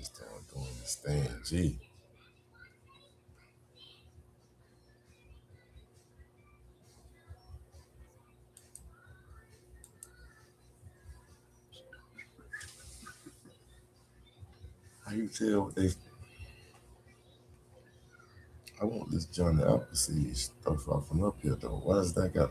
Start doing this thing, G. How you tell what they? I want this Johnny Appleseed stuff off from up here though. Why does that got?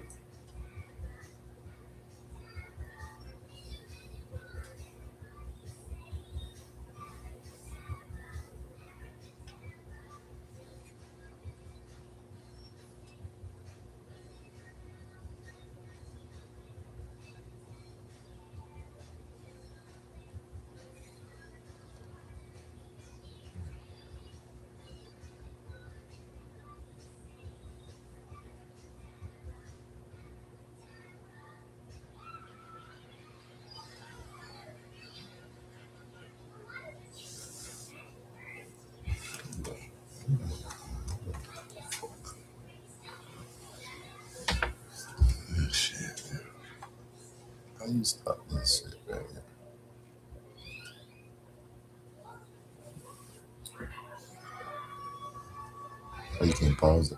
Shit. How you stop this shit, man? How you can pause it?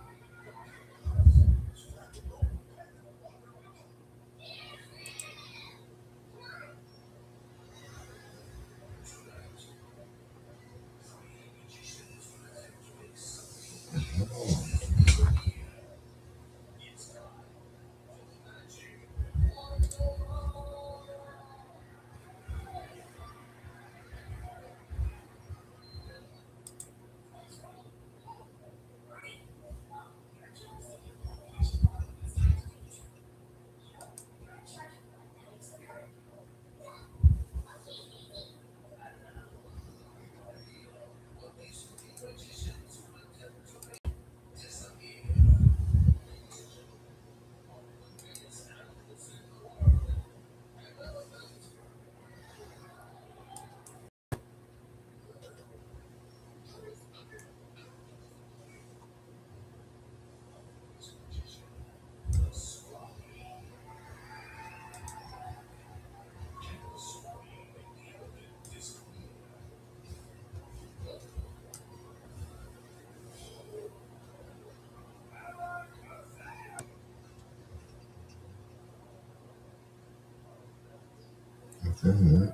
Mm-hmm.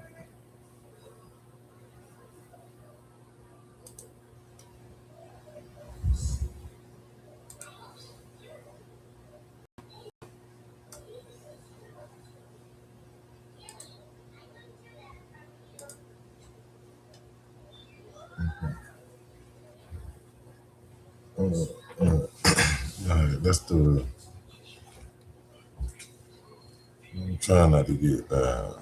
All right, let's do it. I'm trying not to get my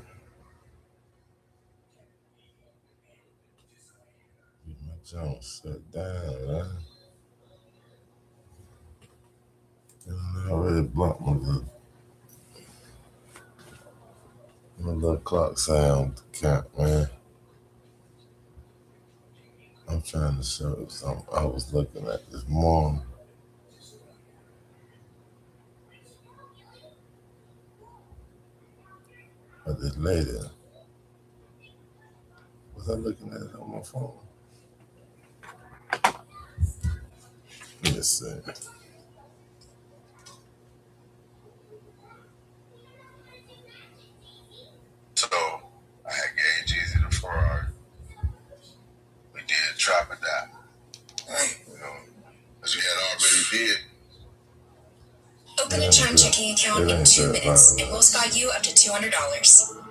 junk shut down, man. I already blocked my little clock sound count, man. I'm trying to show you something I was looking at this morning. But this lady, was I looking at it on my phone? Let me see. So I had gave Jeezy the Ferrari. We did drop it down. You know, as we had already did. Open a chime checking account in 2 minutes. It will spot you up to $200.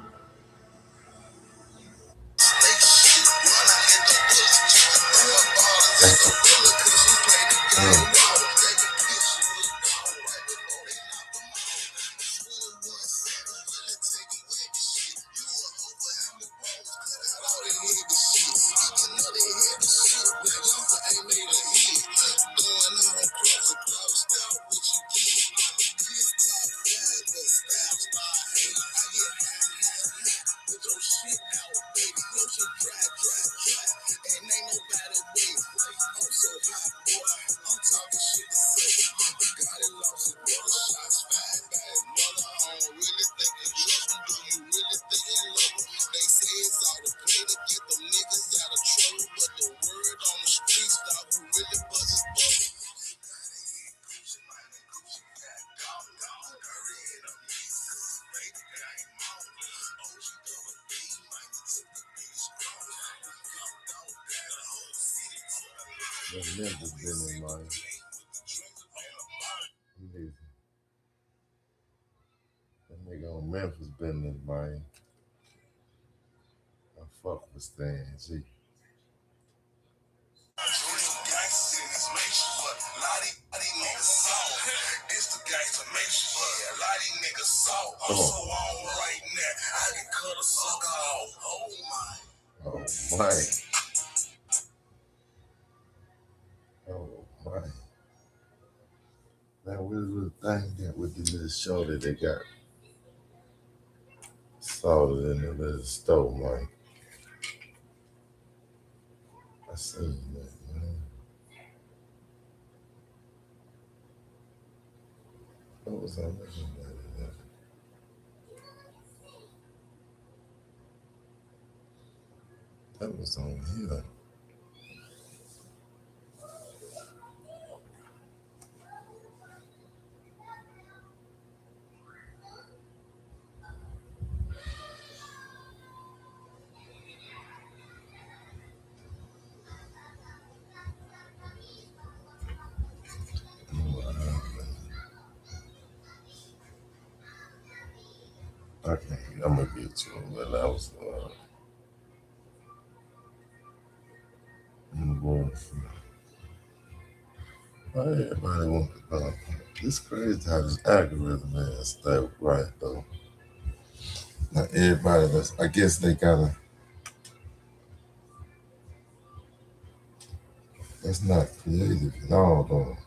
That Memphis business, man. That nigga on Memphis business, man. I fuck with Stan G. Come on. Oh, my. Oh, my. Now, what is the thing that with the little show that they got sold in the little store, man? I seen that, man. What was I looking at? That was on here. Okay, I'm gonna get to it, but I was going for why everybody want to it's crazy how this algorithm is stay right though. Not everybody that's I guess they gotta that's not creative at all though.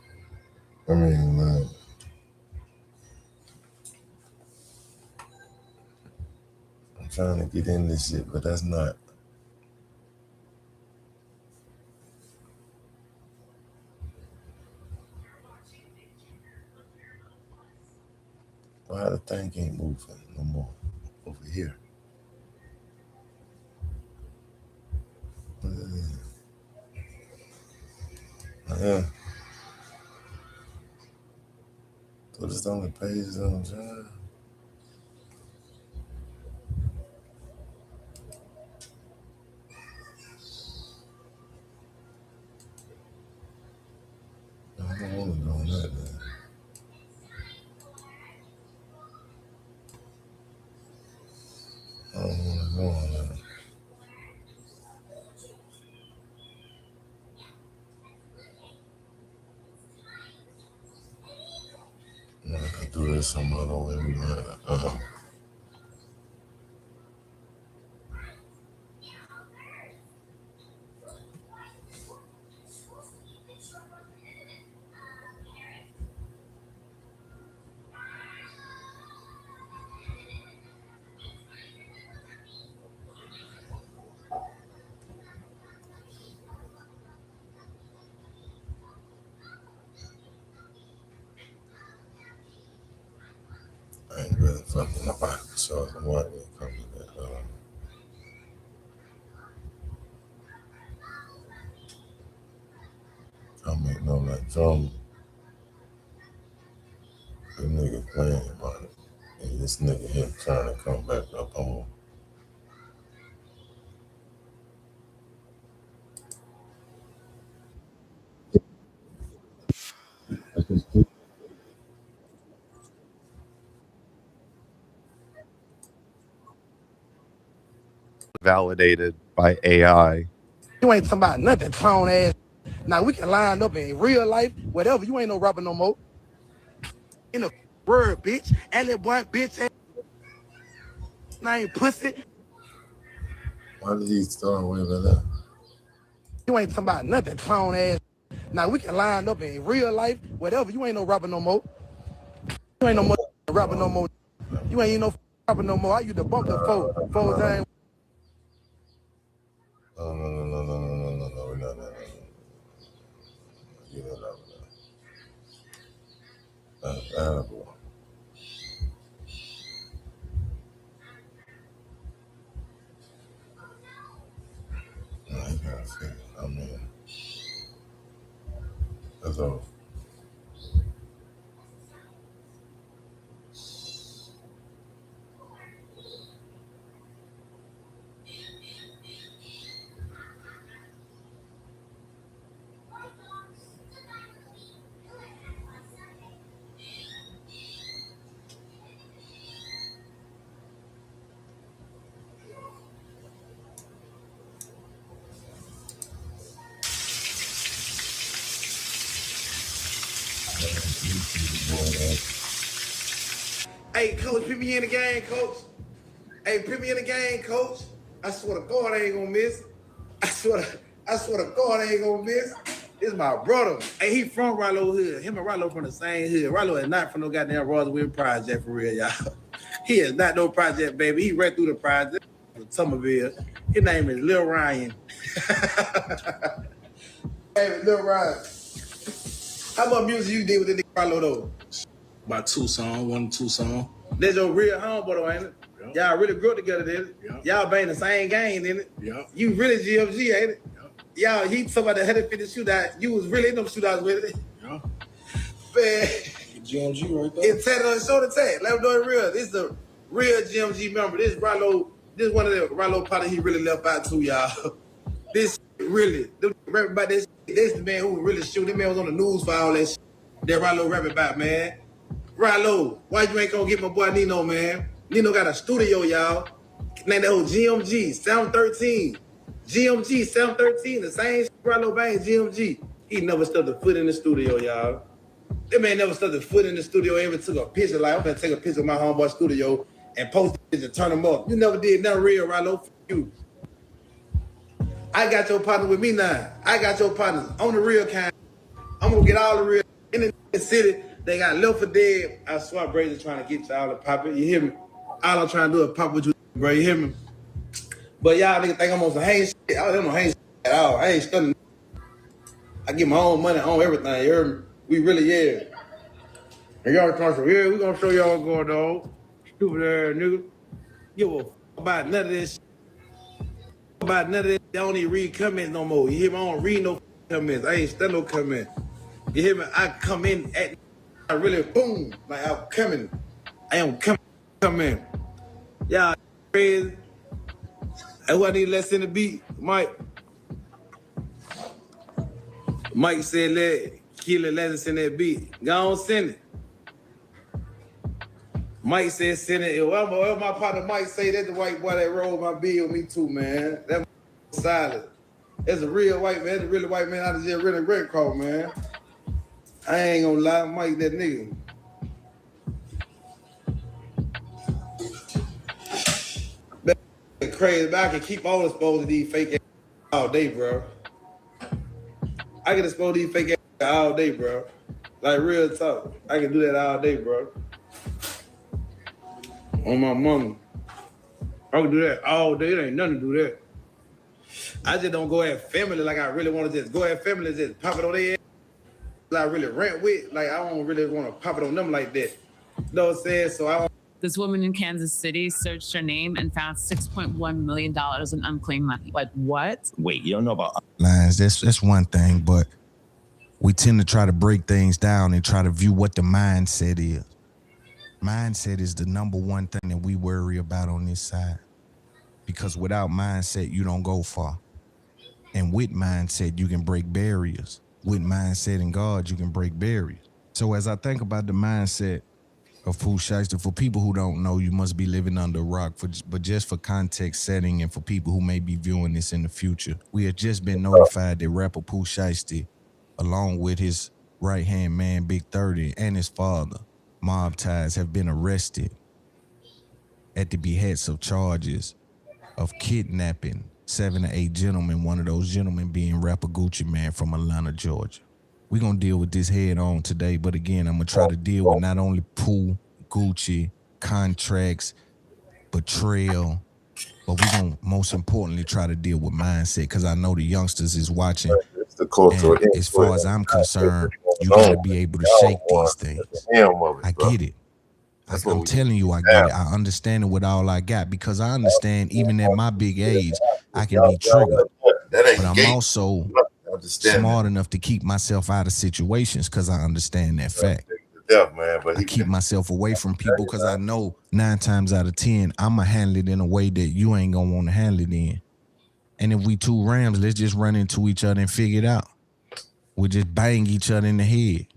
I mean like I'm trying to get in this shit, but that's not why the thing ain't moving no more over here. Yeah. So this only pages on John. I don't want to go on that, man. I don't want to go on that. I can do this some other way, man. I ain't really fucking nobody, so I'm not gonna come to that. I make no like drum. The nigga playing, man. And this nigga here trying to come back up on. Validated by AI. You ain't talking about nothing, clown ass. Now we can line up in real life, whatever. You ain't no rapper no more. In the word, bitch. And that one bitch ass name pussy. Why did he start with that? You ain't talking about nothing, clown ass. Now we can line up in real life, whatever. You ain't no rapper no more. You ain't no more rapper no more. You ain't no rapper no more. I used to bump the foes down. No. You know that. I gotta figure. I mean, that's all. Hey, coach, put me in the game, coach. Hey, put me in the game, coach. I swear to God, I ain't gonna miss. I swear to God, I ain't gonna miss. This is my brother. Hey, he from Rollo Hood. Him and Rollo from the same hood. Rollo is not from no goddamn Roswell project for real, y'all. He is not no project, baby. He ran through the project in Somerville. His name is Lil Ryan. Hey, Lil Ryan. How much music you did with the nigga Rollo though? About 2 songs, 1 or 2 songs. That's your real homeboy though, ain't it? Yep. Y'all really grew up together, didn't it? Yep. Y'all been in the same game, didn't it? Yep. You really GFG, ain't it? Yep. Y'all, he talking about the 150 shootout. You was really in them shootouts with it. Yeah. Man. GMG right there. It's tatted on shoulder tag. Let him know it real. This is a real GMG member. This Rollo, this one of the Rollo party he really left out too, y'all. This really, rap about this. This the man who really shoot. This man was on the news for all that shit. That Rollo rap about, man. Rollo, why you ain't gonna get my boy Nino, man? Nino got a studio, y'all. Named that whole GMG, 713. GMG, 713, the same shit Rollo Bang, GMG. He never stepped a foot in the studio, y'all. That man never stepped a foot in the studio, ever took a picture. Like, I'm gonna take a picture of my homeboy studio and post it and turn them up. You never did nothing real, Rollo. F you. I got your partner with me now. I got your partners on the real kind. I'm gonna get all the real in the city. They got Left for Dead. I swear, Brady's trying to get y'all to pop it. You hear me? All I'm trying to do is pop with you, bro. You hear me? But y'all niggas think I'm on some hang shit. I don't know hang shit at all. I ain't studying. I get my own money on everything. You heard me? We really, yeah. And y'all talking, yeah, we gonna show y'all what's going on. Stupid ass nigga. Give a f about none of this shit. About none of this. I don't even read comments no more. You hear me? I don't read no comments. I ain't studying no comments. You hear me? I come in at I really boom. Like I'm coming. I am coming. Y'all crazy. That's why I need less in the beat. Mike said let Keelan let us in that beat. Go on, send it. Mike said send it. Well, my partner Mike say that's the white boy that rolled my bill with me too, man. That silent. That's a real white man. That's a really white man out of jail, really Red Cross, man. I ain't gonna lie, Mike, that nigga. That's crazy, but I can keep on exposing these fake ass all day, bro. I can expose these fake ass all day, bro. Like real talk. I can do that all day, bro. On my mama. I can do that all day. It ain't nothing to do that. I just don't go at family like I really want to just go at family, just pop it on their ass. I really rant with. Like, I don't really want to pop it on them like that. You know what I'm saying? So I don't. This woman in Kansas City searched her name and found $6.1 million in unclaimed money. Like, what? Wait, you don't know about lines. That's one thing, but we tend to try to break things down and try to view what the mindset is. Mindset is the number one thing that we worry about on this side. Because without mindset, you don't go far. And with mindset, you can break barriers. With mindset and God, you can break barriers. So as I think about the mindset of Pooh Shiesty, for people who don't know, you must be living under a rock. But just for context setting and for people who may be viewing this in the future, we have just been notified that rapper Pooh Shiesty, along with his right-hand man, Big 30, and his father, Mob Ties, have been arrested at the behest of charges of kidnapping 7 or 8 gentlemen, one of those gentlemen being rapper Gucci Man from Atlanta, Georgia. We're going to deal with this head on today, but again, I'm going to try to deal with not only Pooh, Gucci, contracts, betrayal, but we're going to most importantly try to deal with mindset, because I know the youngsters is watching. And as far as I'm concerned, you got to be able to shake these things. I get it. I'm telling you, I get it. I understand it with all I got, because I understand even at my big age, I can be triggered. But I'm also smart enough to keep myself out of situations because I understand that fact. I keep myself away from people because I know 9 times out of 10, I'm going to handle it in a way that you ain't going to want to handle it in. And if we two Rams, let's just run into each other and figure it out. We'll just bang each other in the head.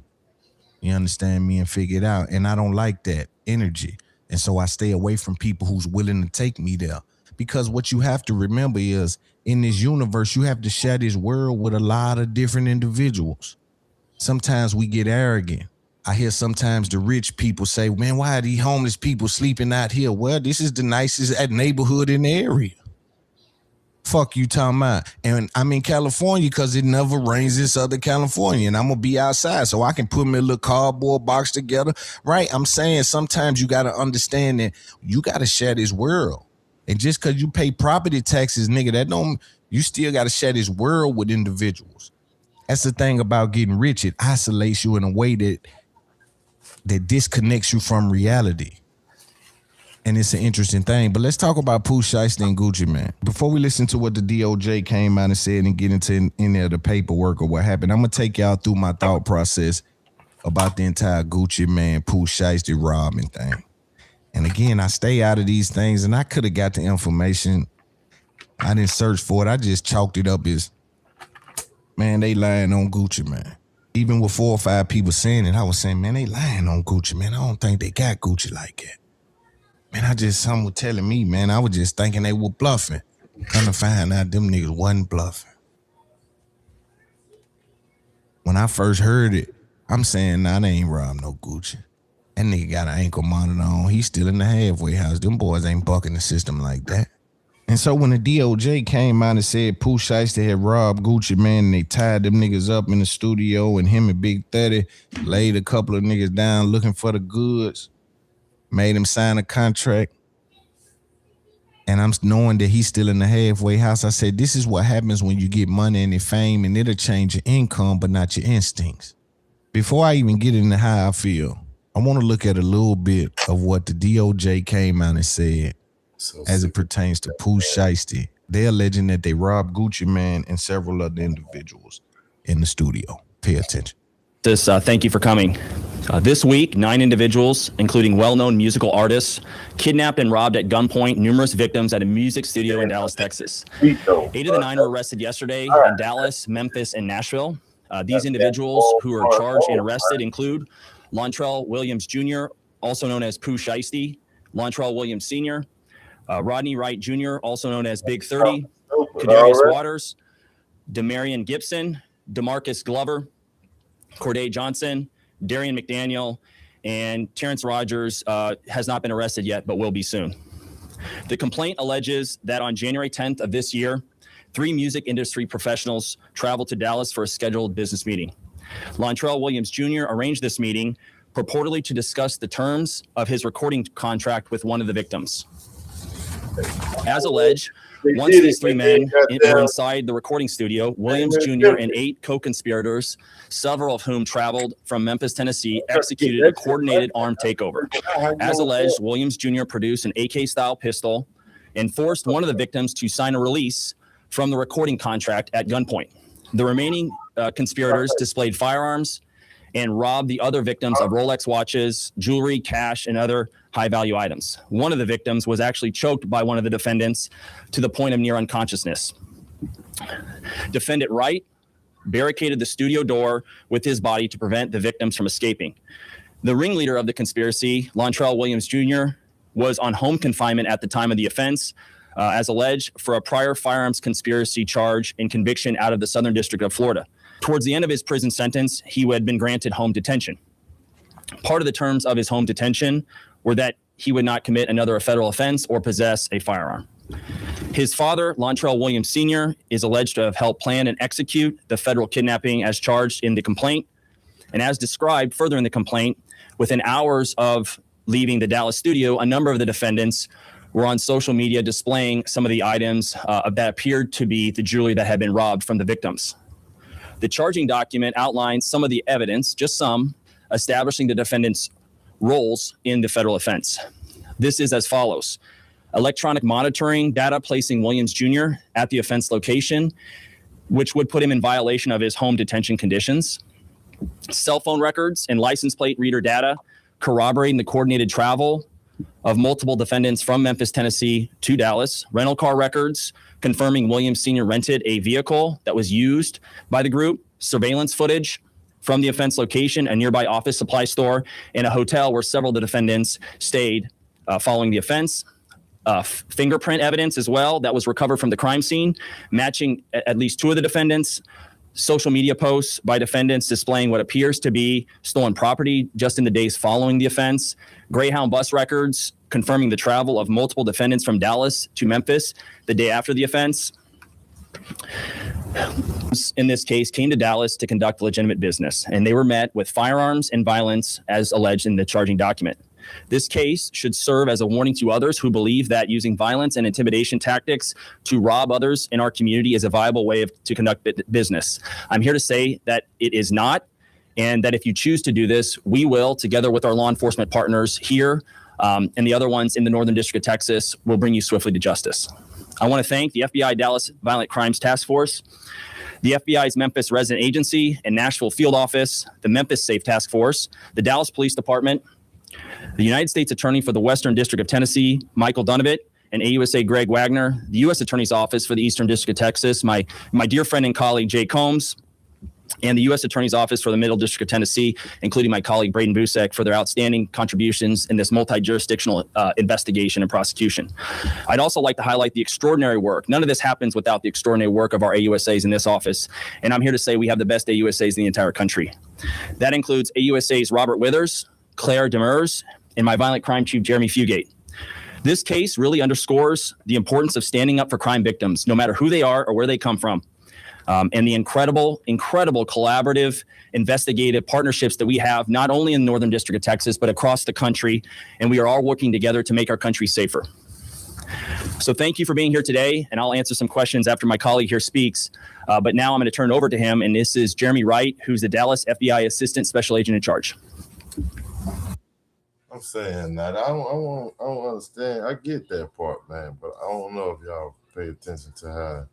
You understand me? And figure it out. And I don't like that energy. And so I stay away from people who's willing to take me there. Because what you have to remember is, in this universe, you have to share this world with a lot of different individuals. Sometimes we get arrogant. I hear sometimes the rich people say, man, why are these homeless people sleeping out here? Well, this is the nicest neighborhood in the area. Fuck you talking about. And I'm in California because it never rains in Southern California, and I'm going to be outside so I can put me a little cardboard box together, right? I'm saying sometimes you got to understand that you got to share this world. And just because you pay property taxes, nigga, that don't, you still got to share this world with individuals. That's the thing about getting rich. It isolates you in a way that disconnects you from reality. And it's an interesting thing. But let's talk about Pooh Shiesty and Gucci Mane. Before we listen to what the DOJ came out and said and get into any of the paperwork or what happened, I'm going to take y'all through my thought process about the entire Gucci Mane, Pooh Shiesty robbing thing. And again, I stay out of these things, and I could have got the information. I didn't search for it. I just chalked it up as, man, they lying on Gucci Mane. Even with 4 or 5 people saying it, I was saying, man, they lying on Gucci, man. I don't think they got Gucci like that. Man, someone was telling me, man, I was just thinking they were bluffing. Come to find out them niggas wasn't bluffing. When I first heard it, I'm saying, nah, they ain't robbed no Gucci. That nigga got an ankle monitor on. He's still in the halfway house. Them boys ain't bucking the system like that. And so when the DOJ came out and said Pooh Shiesty had robbed Gucci Mane, and they tied them niggas up in the studio, and him and Big 30 laid a couple of niggas down looking for the goods, made him sign a contract, and I'm knowing that he's still in the halfway house. I said, this is what happens when you get money and fame, and it'll change your income, but not your instincts. Before I even get into how I feel, I want to look at a little bit of what the DOJ came out and said as it pertains to Pooh Shiesty. They're alleging that they robbed Gucci Mane and several other individuals in the studio. Pay attention. Thank you for coming. This week, 9 individuals, including well-known musical artists, kidnapped and robbed at gunpoint numerous victims at a music studio in Dallas, Texas. 8 of the 9 were arrested yesterday in Dallas, Memphis, and Nashville. These individuals who are charged and arrested include Lontrell Williams Jr., also known as Pooh Shiesty, Lontrell Williams Sr., Rodney Wright Jr., also known as Big 30, Kadarius Waters, Demarion Gibson, DeMarcus Glover, Corday Johnson, Darian McDaniel, and Terrence Rogers has not been arrested yet, but will be soon. The complaint alleges that on January 10th of this year, 3 music industry professionals traveled to Dallas for a scheduled business meeting. Lontrell Williams Jr. arranged this meeting purportedly to discuss the terms of his recording contract with one of the victims. As alleged, once these 3 men were inside the recording studio, Williams Jr. and 8 co-conspirators, several of whom traveled from Memphis, Tennessee, executed a coordinated armed takeover. As alleged, Williams Jr. produced an AK-style pistol and forced one of the victims to sign a release from the recording contract at gunpoint. The remaining conspirators displayed firearms and robbed the other victims of Rolex watches, jewelry, cash, and other high-value items. One of the victims was actually choked by one of the defendants to the point of near unconsciousness. Defendant Wright barricaded the studio door with his body to prevent the victims from escaping. The ringleader of the conspiracy, Lontrell Williams Jr., was on home confinement at the time of the offense, as alleged, for a prior firearms conspiracy charge and conviction out of the Southern District of Florida. Towards the end of his prison sentence, he had been granted home detention. Part of the terms of his home detention were that he would not commit another federal offense or possess a firearm. His father, Lontrell Williams Sr., is alleged to have helped plan and execute the federal kidnapping as charged in the complaint. And as described further in the complaint, within hours of leaving the Dallas studio, a number of the defendants were on social media displaying some of the items that appeared to be the jewelry that had been robbed from the victims. The charging document outlines some of the evidence, just some, establishing the defendants' roles in the federal offense. This is as follows: electronic monitoring data placing Williams Jr. at the offense location, which would put him in violation of his home detention conditions. Cell phone records and license plate reader data corroborating the coordinated travel of multiple defendants from Memphis, Tennessee to Dallas. Rental car records confirming Williams Sr. rented a vehicle that was used by the group. Surveillance footage from the offense location, a nearby office supply store, and a hotel where several of the defendants stayed following the offense. Fingerprint evidence as well that was recovered from the crime scene, matching at least 2 of the defendants, social media posts by defendants displaying what appears to be stolen property just in the days following the offense, Greyhound bus records confirming the travel of multiple defendants from Dallas to Memphis the day after the offense. In this case, came to Dallas to conduct legitimate business, and they were met with firearms and violence as alleged in the charging document. This case should serve as a warning to others who believe that using violence and intimidation tactics to rob others in our community is a viable way to conduct business. I'm here to say that it is not, and that if you choose to do this, we will, together with our law enforcement partners here and the other ones in the Northern District of Texas, will bring you swiftly to justice. I want to thank the FBI Dallas Violent Crimes Task Force, the FBI's Memphis Resident Agency and Nashville Field Office, the Memphis Safe Task Force, the Dallas Police Department, the United States Attorney for the Western District of Tennessee, Michael Dunovit, and AUSA Greg Wagner, the U.S. Attorney's Office for the Eastern District of Texas, my dear friend and colleague Jay Combs, and the U.S. Attorney's Office for the Middle District of Tennessee, including my colleague Braden Busek, for their outstanding contributions in this multi-jurisdictional investigation and prosecution. I'd also like to highlight the extraordinary work. None of this happens without the extraordinary work of our AUSAs in this office, and I'm here to say we have the best AUSAs in the entire country. That includes AUSAs Robert Withers, Claire Demers, and my violent crime chief, Jeremy Fugate. This case really underscores the importance of standing up for crime victims, no matter who they are or where they come from. And the incredible collaborative, investigative partnerships that we have, not only in the Northern District of Texas, but across the country. And we are all working together to make our country safer. So thank you for being here today. And I'll answer some questions after my colleague here speaks. But now I'm going to turn it over to him. And this is Jeremy Wright, who's the Dallas FBI Assistant Special Agent in charge. I'm saying that I don't understand. I get that part, man, but I don't know if y'all pay attention to how.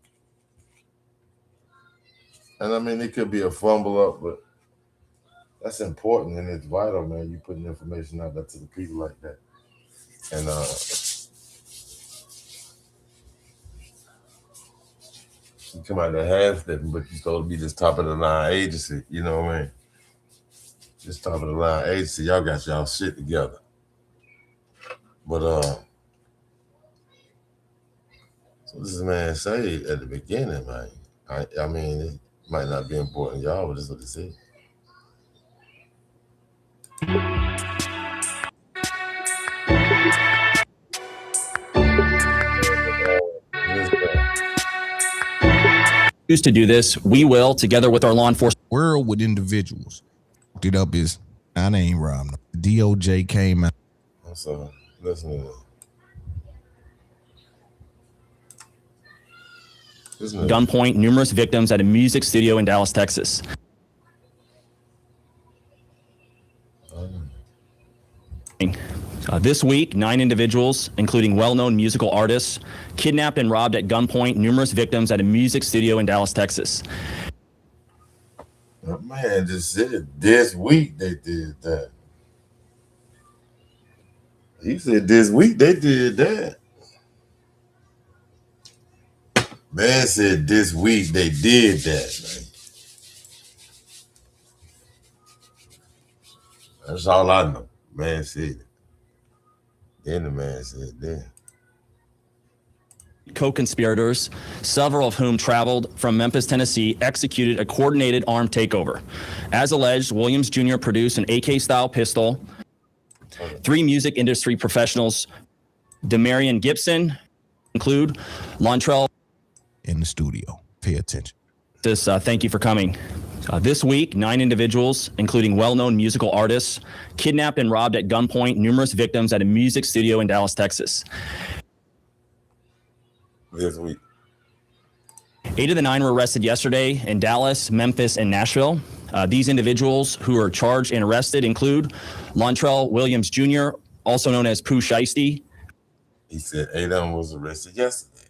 And I mean, it could be a fumble up, but that's important and it's vital, man. You putting information out there to the people like that. And you come out there half stepping, but you're supposed to be this top of the line agency, you know what I mean? This top of the line agency, y'all got y'all shit together. But so this is man say at the beginning, man. I mean, it might not be important, y'all, but this is what it said. Choose to do this, we will, together with our law enforcement. World with individuals. It up is, I ain't robbing them. DOJ came out. I'm sorry. Listen to this. Gunpoint numerous victims at a music studio in Dallas, Texas. This week, 9 individuals, including well-known musical artists, kidnapped and robbed at gunpoint numerous victims at a music studio in Dallas, Texas. That man just said this week they did that. He said this week they did that. Man said this week they did that, man. That's all I know. Man said it. Then the man said that. Co-conspirators, several of whom traveled from Memphis, Tennessee, executed a coordinated armed takeover. As alleged, Williams Jr. produced an AK-style pistol. 3 music industry professionals, Demarion Gibson, include Lontrell. In the studio. Pay attention. Thank you for coming. This week, 9 individuals, including well-known musical artists, kidnapped and robbed at gunpoint numerous victims at a music studio in Dallas, Texas. This week. 8 of the 9 were arrested yesterday in Dallas, Memphis, and Nashville. These individuals who are charged and arrested include Lontrell Williams Jr., also known as Pooh Shiesty. He said 8 of them was arrested yesterday.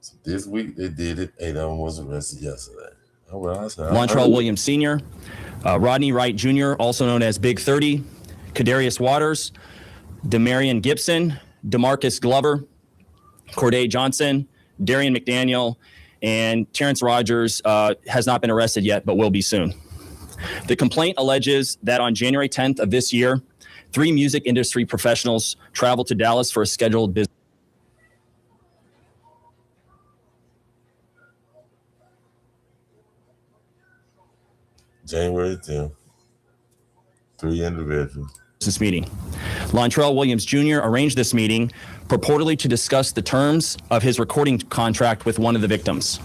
So this week they did it. 8 of them was arrested yesterday. Oh, well, Lontrell Williams Sr., Rodney Wright Jr., also known as Big 30, Kadarius Waters, Demarion Gibson, DeMarcus Glover, Corday Johnson, Darian McDaniel, and Terrence Rogers has not been arrested yet, but will be soon. The complaint alleges that on January 10th of this year, 3 music industry professionals traveled to Dallas for a scheduled business. January 10th. 3 individuals. This meeting. Lontrell Williams Jr. arranged this meeting purportedly to discuss the terms of his recording contract with one of the victims.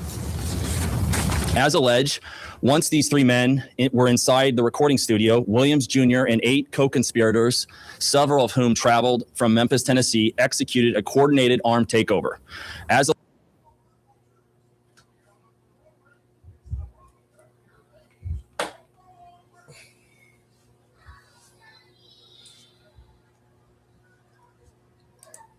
As alleged, once these 3 men were inside the recording studio, Williams Jr. and 8 co-conspirators, several of whom traveled from Memphis, Tennessee, executed a coordinated armed takeover. As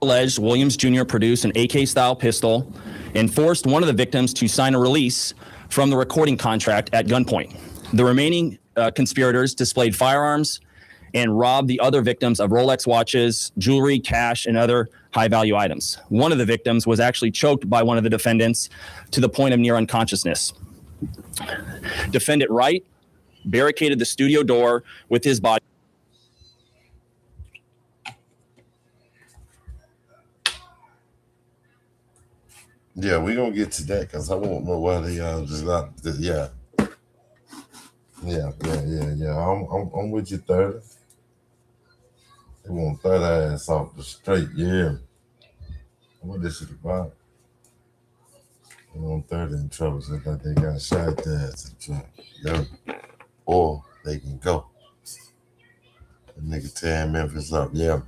alleged, Williams Jr. produced an AK-style pistol and forced one of the victims to sign a release from the recording contract at gunpoint. The remaining conspirators displayed firearms and robbed the other victims of Rolex watches, jewelry, cash, and other high-value items. One of the victims was actually choked by one of the defendants to the point of near unconsciousness. Defendant Wright barricaded the studio door with his body. Yeah, we're gonna get to that because I won't know why they just not. Yeah. I'm with you, 30. They want 30 ass off the straight. Yeah. What this is about? They want 30 in trouble, so that they got shot there to the truck. Yeah. Or they can go. The nigga tearing Memphis up. Yeah.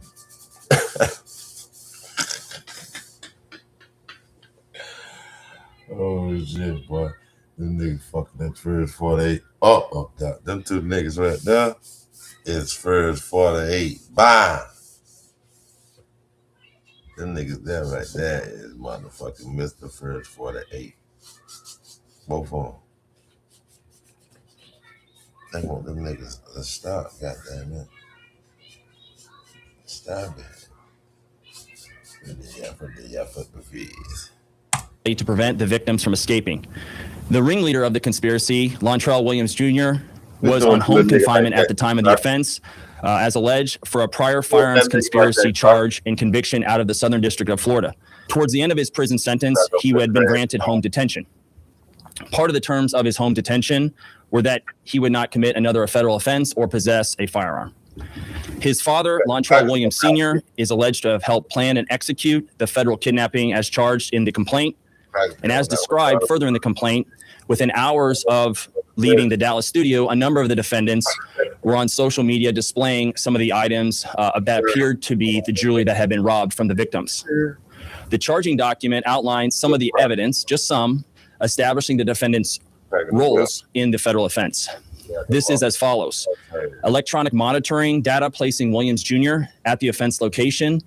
Oh shit, boy. Them niggas fucking that first 48 up there. Them 2 niggas right there is first 48. Bye. Them niggas there right there is motherfucking Mr. First 48. Both of them. They want them niggas to stop, goddamn it. Stop it. The effort, please. To prevent the victims from escaping. The ringleader of the conspiracy, Lontrell Williams Jr., was on home confinement at the time of the offense, as alleged, for a prior firearms conspiracy charge and conviction out of the Southern District of Florida. Towards the end of his prison sentence, he had been granted home detention. Part of the terms of his home detention were that he would not commit another federal offense or possess a firearm. His father, Lontrell Williams Sr., is alleged to have helped plan and execute the federal kidnapping as charged in the complaint. And as described further in the complaint, within hours of leaving the Dallas studio, a number of the defendants were on social media displaying some of the items that appeared to be the jewelry that had been robbed from the victims. The charging document outlines some of the evidence, just some, establishing the defendants' roles in the federal offense. This is as follows. Electronic monitoring data placing Williams Jr. at the offense location,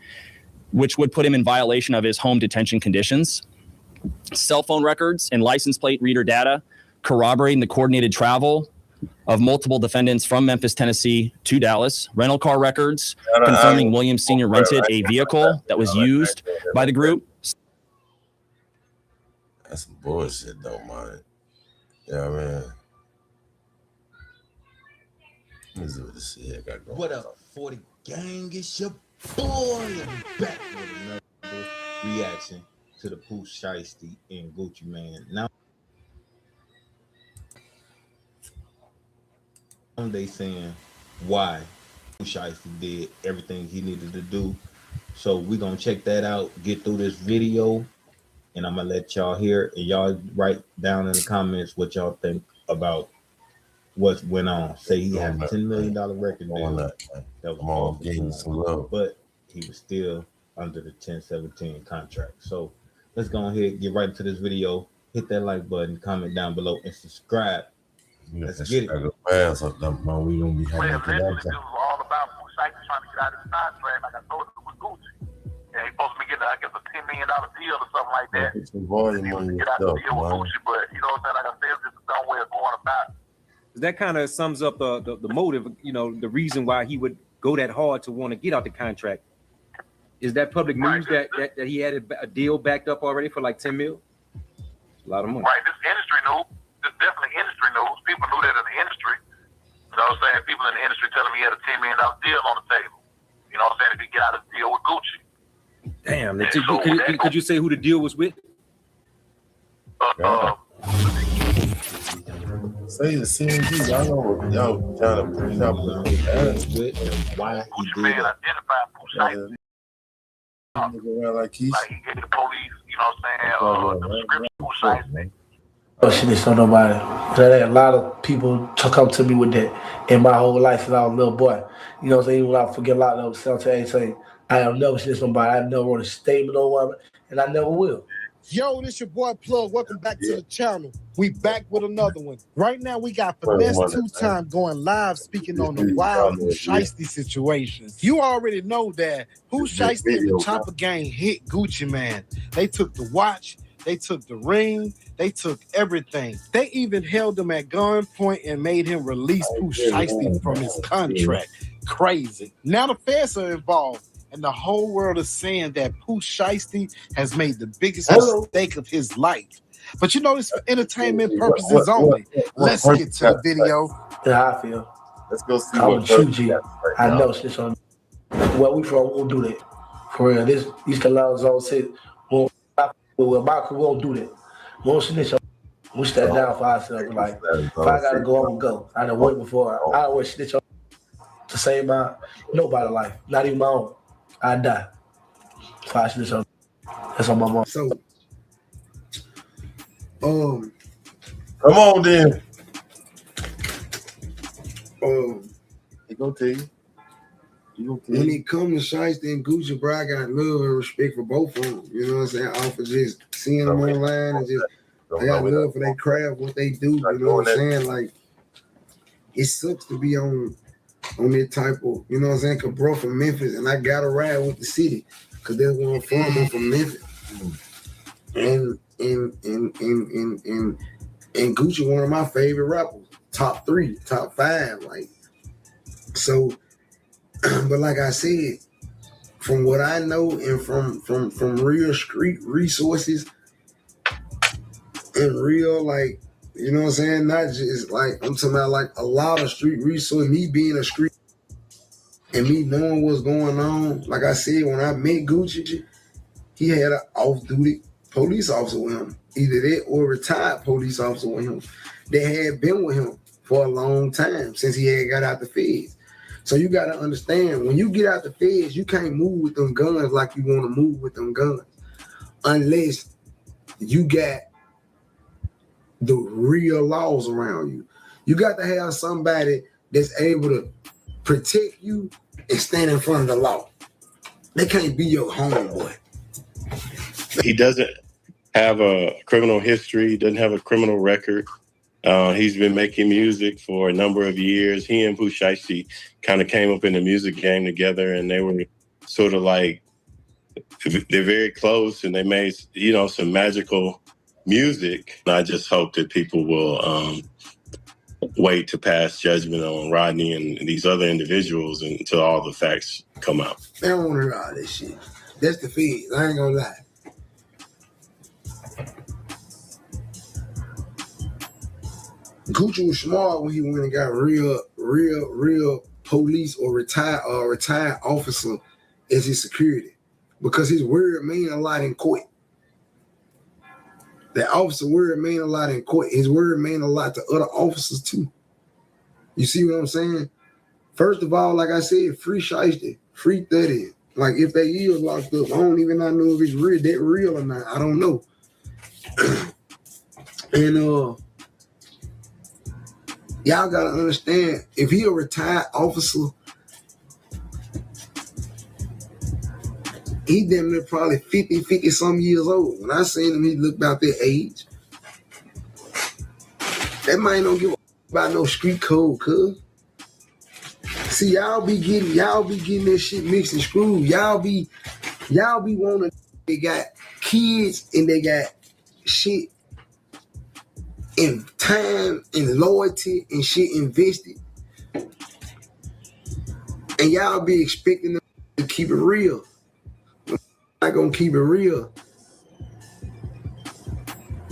which would put him in violation of his home detention conditions. Cell phone records and license plate reader data corroborating the coordinated travel of multiple defendants from Memphis, Tennessee to Dallas. Rental car records confirming Williams Sr. rented a vehicle that was used by the group. That's some bullshit, though, man. Yeah, man. Let's see what this shit I got going. What up, 40 gang? It's your boy. I'm back with another reaction to the Pooh Shiesty and Gucci Man. Now they saying why Pooh Shiesty did everything he needed to do. So we're gonna check that out, get through this video, and I'm gonna let y'all hear, and y'all write down in the comments what y'all think about what went on. Say he had a $10 million record deal that was but he was still under the 1017 contract. So let's go ahead, get right into this video. Hit that like button, comment down below, and subscribe. Let's get it. We gonna be having all about Pooh Shiesty trying to get out of his contract. Like I told him with Gucci. Yeah, he's supposed to be getting, I guess, a $10 million deal or something like that. Get some volume on your stuff, man. Gucci, but you know what I'm saying? Like I said, it's just a dumb way of going about it. That kind of sums up the motive, you know, the reason why he would go that hard to want to get out the contract. Is that public news that he had a deal backed up already for like 10 mil? A lot of money. Right, this industry news. This definitely industry news. People knew that in the industry. You know what I'm saying? People in the industry telling me he had a $10 million deal on the table. You know what I'm saying? If he get out of the deal with Gucci. Damn. Could you say who the deal was with? Say say the CMG. Y'all know y'all trying to put it out with and why he did it. Identified Pooh Shiesty. Like he gave the police, you know what I'm saying, the description of Pooh Shiesty. Oh, shit, it's on nobody. A lot of people come to me with that in my whole life since I was a little boy. You know what I'm saying? Even when I forget a lot of those saying, I have never shit somebody. I never wrote a statement on one, and I never will. Yo, this your boy Plug. Welcome back to the channel. We back with another one. Right now, we got Finesse 2 Time going live speaking on the wild Pooh Shiesty situation. You already know that Pooh Shiesty and the Chopper Gang hit Gucci Mane. They took the watch, they took the ring, they took everything. They even held him at gunpoint and made him release Pooh Shiesty from his contract. Crazy. Now the feds are involved. And the whole world is saying that Pooh Shiesty has made the biggest mistake of his life. But you know, it's for entertainment purposes only. Let's get to the video. Yeah, I feel. Let's go see what G. I know shit's on. Where we from, we won't do that. For real, this East Carolina zone said, well, my crew won't do that. We won't snitch on. We stand down for ourselves. Like, if I gotta go, I'm gonna go. I done wait before. I don't want to snitch on to save my nobody's life, not even my own. I die. That's on my mom. So, come on then. He gonna tell you. When it comes to Shiesty and Gucci, bro, I got love and respect for both of them. You know what I'm saying? Off of just seeing them online and just, I got love for their craft, what they do. You know what I'm saying? Like, it sucks to be on that type of, you know what I'm saying? Cause bro from Memphis, and I gotta ride with the city, cause that's where I'm from. I'm from Memphis, and Gucci one of my favorite rappers, top 3, top 5, like so. But like I said, from what I know and from real street resources and real, like, you know what I'm saying? Not just like, I'm talking about like a lot of street resources, me being a street and me knowing what's going on. Like I said, when I met Gucci, he had an off-duty police officer with him. Either that or a retired police officer with him that had been with him for a long time since he had got out the feds. So you got to understand, when you get out the feds, you can't move with them guns like you want to move with them guns unless you got the real laws around you. You got to have somebody that's able to protect you and stand in front of the law. They can't be your homeboy. He doesn't have a criminal history. He doesn't have a criminal record. He's been making music for a number of years. He and Pooh Shiesty kind of came up in the music game together, and they were sort of like, they're very close, and they made, you know, some magical music. I just hope that people will wait to pass judgment on Rodney and these other individuals until all the facts come out. They don't want to hear all this shit. That's the feds. I ain't gonna lie. Gucci was smart when he went and got real police or retired officer as his security, because his word mean a lot in court. That officer word mean a lot in court. His word mean a lot to other officers too. You see what I'm saying? First of all, like I said, free Shiesty, free 30. Like, if they is locked up, I don't even know if it's real, that real or not. I don't know. And y'all gotta understand, if he a retired officer, he damn near probably 50 some years old. When I seen him, he looked about their age. That man don't give a about no street code, cuz. See, y'all be getting that shit mixed and screwed. Y'all be wanting, they got kids and they got shit and time and loyalty and shit invested. And y'all be expecting them to keep it real. Not gonna keep it real.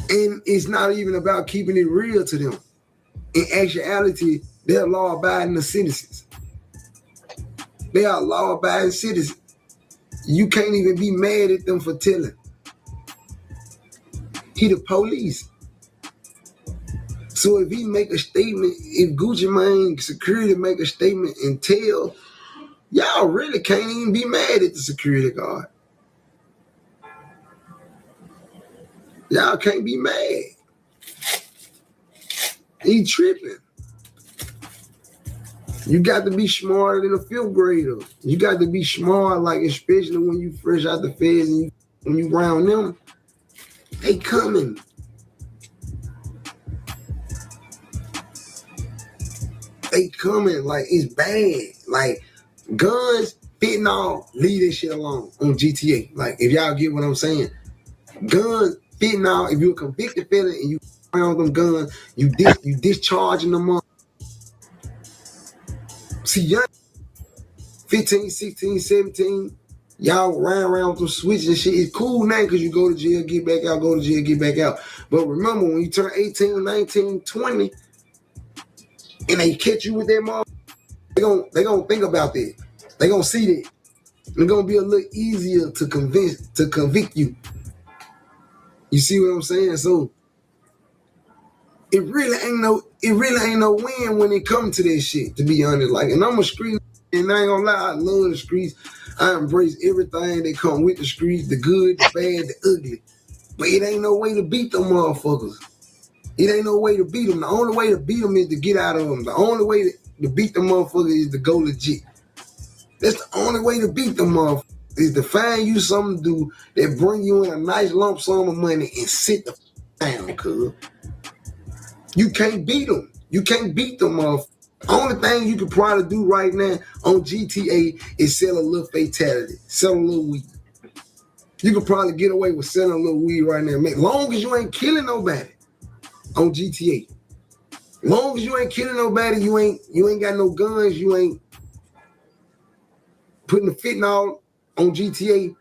And it's not even about keeping it real to them. In actuality, they're law-abiding citizens. They are law-abiding citizens. You can't even be mad at them for telling. He the police. So if he make a statement, if Gucci Mane security make a statement and tell, y'all really can't even be mad at the security guard. Y'all can't be mad. He tripping. You got to be smarter than a fifth grader. You got to be smart, like especially when you fresh out the feds and when you round them, they coming. They coming like it's bad. Like guns, fentanyl, leave this shit alone on GTA. Like if y'all get what I'm saying, guns, fentanyl. If you're a convicted felon and you around them guns, you discharging them up. See, young 15, 16, 17, y'all around with them switches and shit. It's cool now because you go to jail, get back out, go to jail, get back out. But remember, when you turn 18, 19, 20, and they catch you with that motherfucker, they gonna think about that. They gonna see that. It's gonna be a little easier to convict you. You see what I'm saying? So it really ain't no win when it comes to that shit, to be honest. Like, and I'm a street, and I ain't gonna lie, I love the streets. I embrace everything that come with the streets, the good, the bad, the ugly. But it ain't no way to beat them motherfuckers. It ain't no way to beat them. The only way to beat them is to get out of them. The only way to beat them motherfuckers is to go legit. That's the only way to beat them motherfuckers, is to find you something to do that bring you in a nice lump sum of money and sit the down, cuz. You can't beat them. You can't beat them motherfuckers. Only thing you can probably do right now on GTA is sell a little fatality, sell a little weed. You could probably get away with selling a little weed right now, man. Long as you ain't killing nobody on GTA. Long as you ain't killing nobody, you ain't got no guns, you ain't putting the fentanyl on GTA,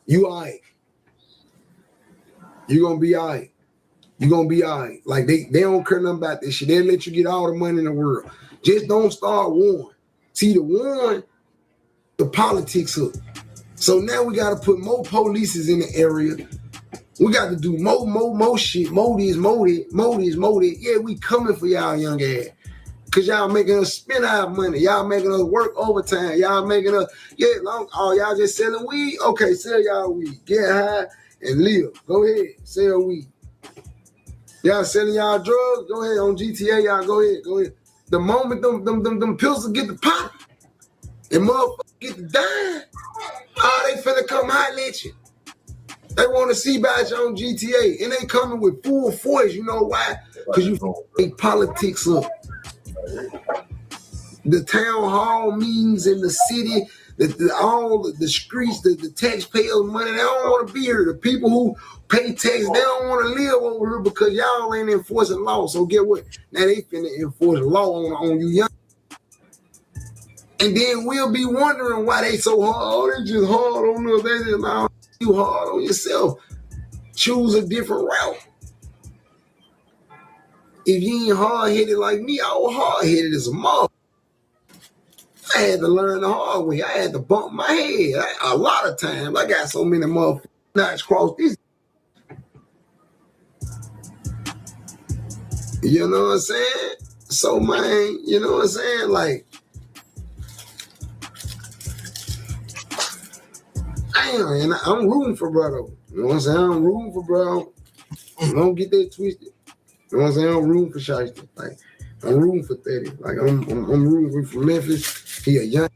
you all right. You gonna be all right. You gonna be all right. Like they don't care nothing about this shit. They'll let you get all the money in the world. Just don't start warring. See, the warring, the politics up. So now we got to put more polices in the area. We got to do more shit. More this. Yeah, we coming for y'all young ass. Because y'all making us spend our money. Y'all making us work overtime. Y'all making us, y'all just selling weed? Okay, sell y'all weed. Get high and live. Go ahead, sell weed. Y'all selling y'all drugs? Go ahead. On GTA, y'all go ahead. The moment them pills get the pop, and motherfuckers get the dime, they finna come holler at you. They want to see about you on GTA, and they coming with full force. You know why? Because you make politics up. The town hall meetings in the city, all the streets, the taxpayers' money, they don't want to be here. The people who pay tax, they don't want to live over here because y'all ain't enforcing law. So get what? Now they finna enforce law on you young. And then we'll be wondering why they so hard. Oh, they just hard on us. They just not you hard on yourself. Choose a different route. If you ain't hard-headed like me, I was hard-headed as a mother. I had to learn the hard way. I had to bump my head a lot of times. I got so many motherfuckers knots crossed this. You know what I'm saying? So, man, you know what I'm saying? Like, damn, and I'm rooting for brother. You know what I'm saying? I'm rooting for bro. Don't get that twisted. You know what I'm saying? I'm rooting for Shiesty. Like, I'm rooting for 30. Like, I'm rooting for Memphis. He a young,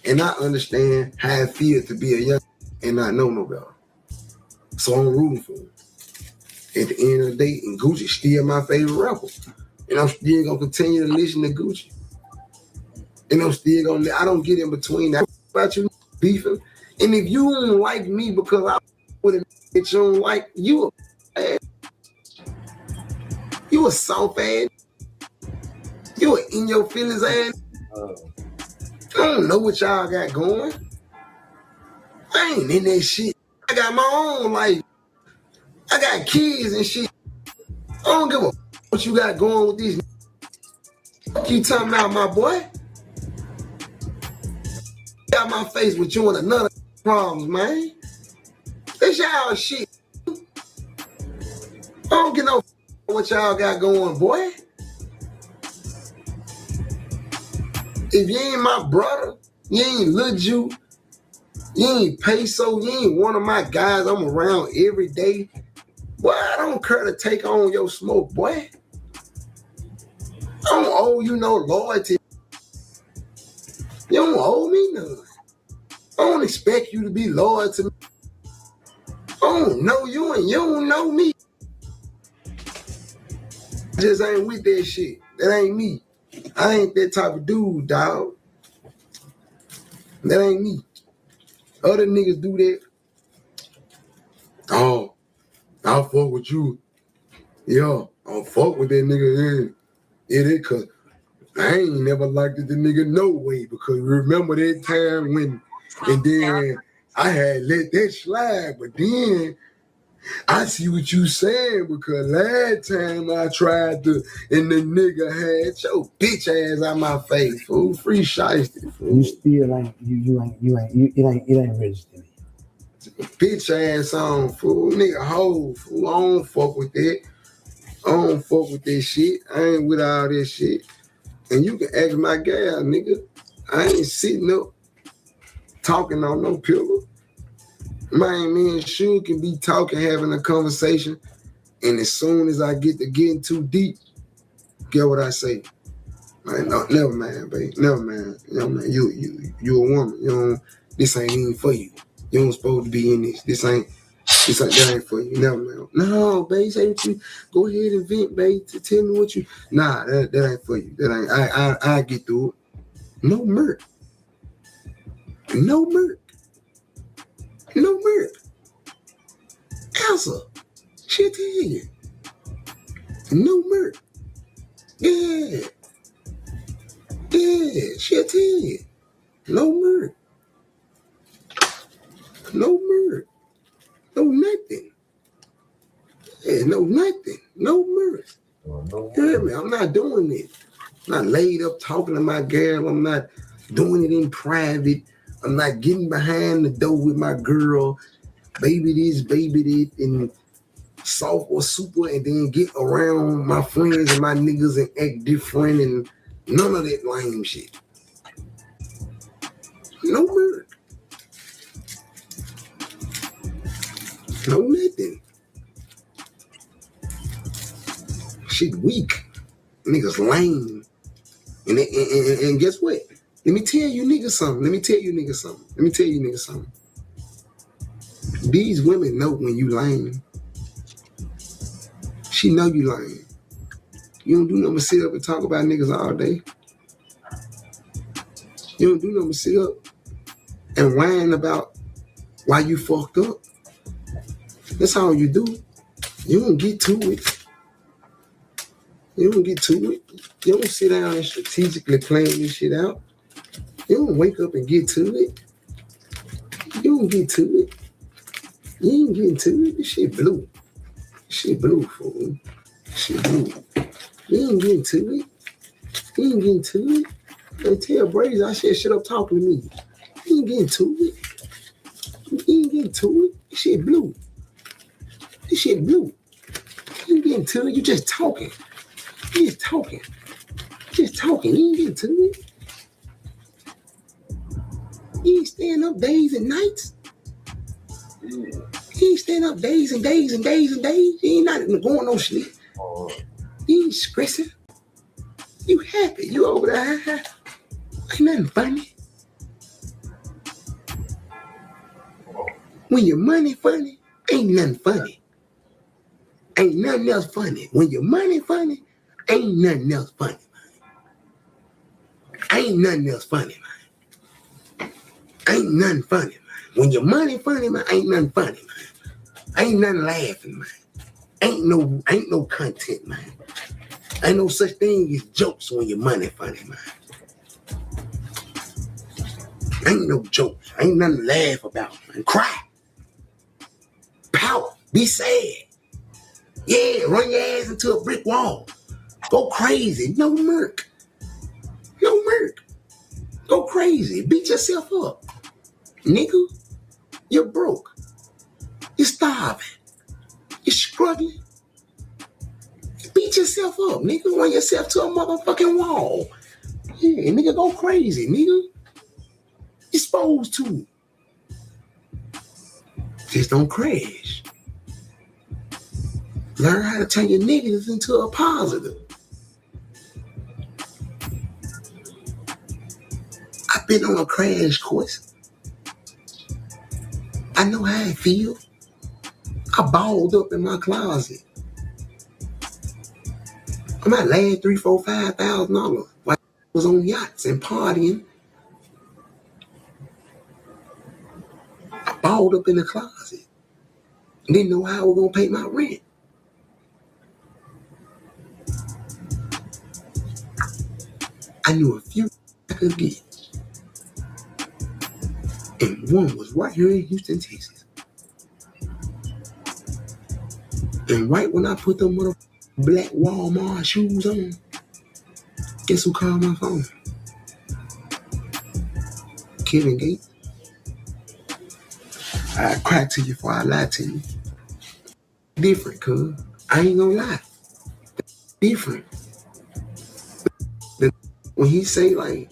and I understand how it feels to be a young and not know no better. So I'm rooting for him. At the end of the day, and Gucci still my favorite rapper. And I'm still gonna continue to listen to Gucci. And I'm still gonna, I don't get in between that about you beefing. And if you don't like me because I with a that you don't like, you a soft ass. You a in your feelings ass. I don't know what y'all got going. I ain't in that shit. I got my own life. I got kids and shit. I don't give a what you got going with these. You talking about my boy? Got my face with you and another problems, man. That's y'all shit. I don't get no what y'all got going, boy. If you ain't my brother, you ain't Lil Jew, you ain't Peso, you ain't one of my guys I'm around every day, boy, I don't care to take on your smoke, boy. I don't owe you no loyalty. You don't owe me none. I don't expect you to be loyal to me. I don't know you and you don't know me. I just ain't with that shit. That ain't me. I ain't that type of dude, dog. That ain't me. Other niggas do that. Oh, I'll fuck with you. Yeah, I'll fuck with that nigga. Yeah, it is cause I ain't never liked the nigga no way, because remember that time when, and then I had let that slide, but then I see what you saying, because last time I tried to, and the nigga had your bitch ass out my face, fool. Free shiesty, fool. You still ain't, it ain't registered. Bitch ass on, fool. Nigga hoe, fool. I don't fuck with that. I don't fuck with that shit. I ain't with all that shit. And you can ask my gal, nigga. I ain't sitting up talking on no pillow. Man, me and Shu can be talking, having a conversation, and as soon as I get to getting too deep, get what I say. Man, no, never mind, babe. Never mind. You a woman. You don't, this ain't even for you. You don't supposed to be in this. That ain't for you. Never mind. No, babe, say what you, go ahead and vent, babe, to tell me what you, nah, that ain't for you. That ain't, I get through it. No murk. No murk. No murk. Elsa, she'll tell you. No murk. Yeah. Yeah, she'll tell you. No murk. No murk. No nothing. Yeah, no nothing. No murk. You hear me? I'm not doing it. I'm not laid up talking to my girl. I'm not doing it in private. I'm not getting behind the door with my girl. Baby this, baby that, and soft or super, and then get around my friends and my niggas and act different, and none of that lame shit. No murder. No nothing. Shit weak. Niggas lame. And guess what? Let me tell you niggas something. These women know when you lame. She know you lame. You don't do nothing but sit up and talk about niggas all day. You don't do nothing but sit up and whine about why you fucked up. That's all you do. You don't get to it. You don't sit down and strategically plan this shit out. You don't wake up and get to it. You don't get to it. You ain't getting to it. This shit blue. Fool. Shit blue. You ain't getting to it. And tell Brady I said, shut up talking to me. You ain't getting to it. This shit blue. You ain't getting to it. You just talking. You ain't getting to it. You ain't staying up days and nights. You ain't staying up days and days and days and days. You ain't not going no sleep. You ain't stressing. You happy. You over there. Ain't nothing funny. When your money funny, ain't nothing funny. Ain't nothing else funny. When your money funny, ain't nothing else funny, man. Ain't nothing else funny, man. Ain't nothing funny, man. When your money funny, man, ain't nothing funny, man. Ain't nothing laughing, man. Ain't no content, man. Ain't no such thing as jokes when your money funny, man. Ain't no jokes. Ain't nothing to laugh about, man. Cry. Pout. Be sad. Yeah, run your ass into a brick wall. Go crazy. No murk. Go crazy. Beat yourself up. Nigga, you're broke. You're starving. You're struggling. Beat yourself up, nigga. Run yourself to a motherfucking wall. Yeah, nigga, go crazy, nigga. You're supposed to. Just don't crash. Learn how to turn your negatives into a positive. I've been on a crash course. I know how it feels. I balled up in my closet. I might last $3,000, $4,000, $5,000 while I was on yachts and partying. I balled up in the closet. Didn't know how I was gonna pay my rent. I knew a few I could get. And one was right here in Houston, Texas. And right when I put them mother black Walmart shoes on, guess who called my phone? Kevin Gates. I cry to you before I lie to you. Different, cuz. I ain't gonna lie. Different. When he say like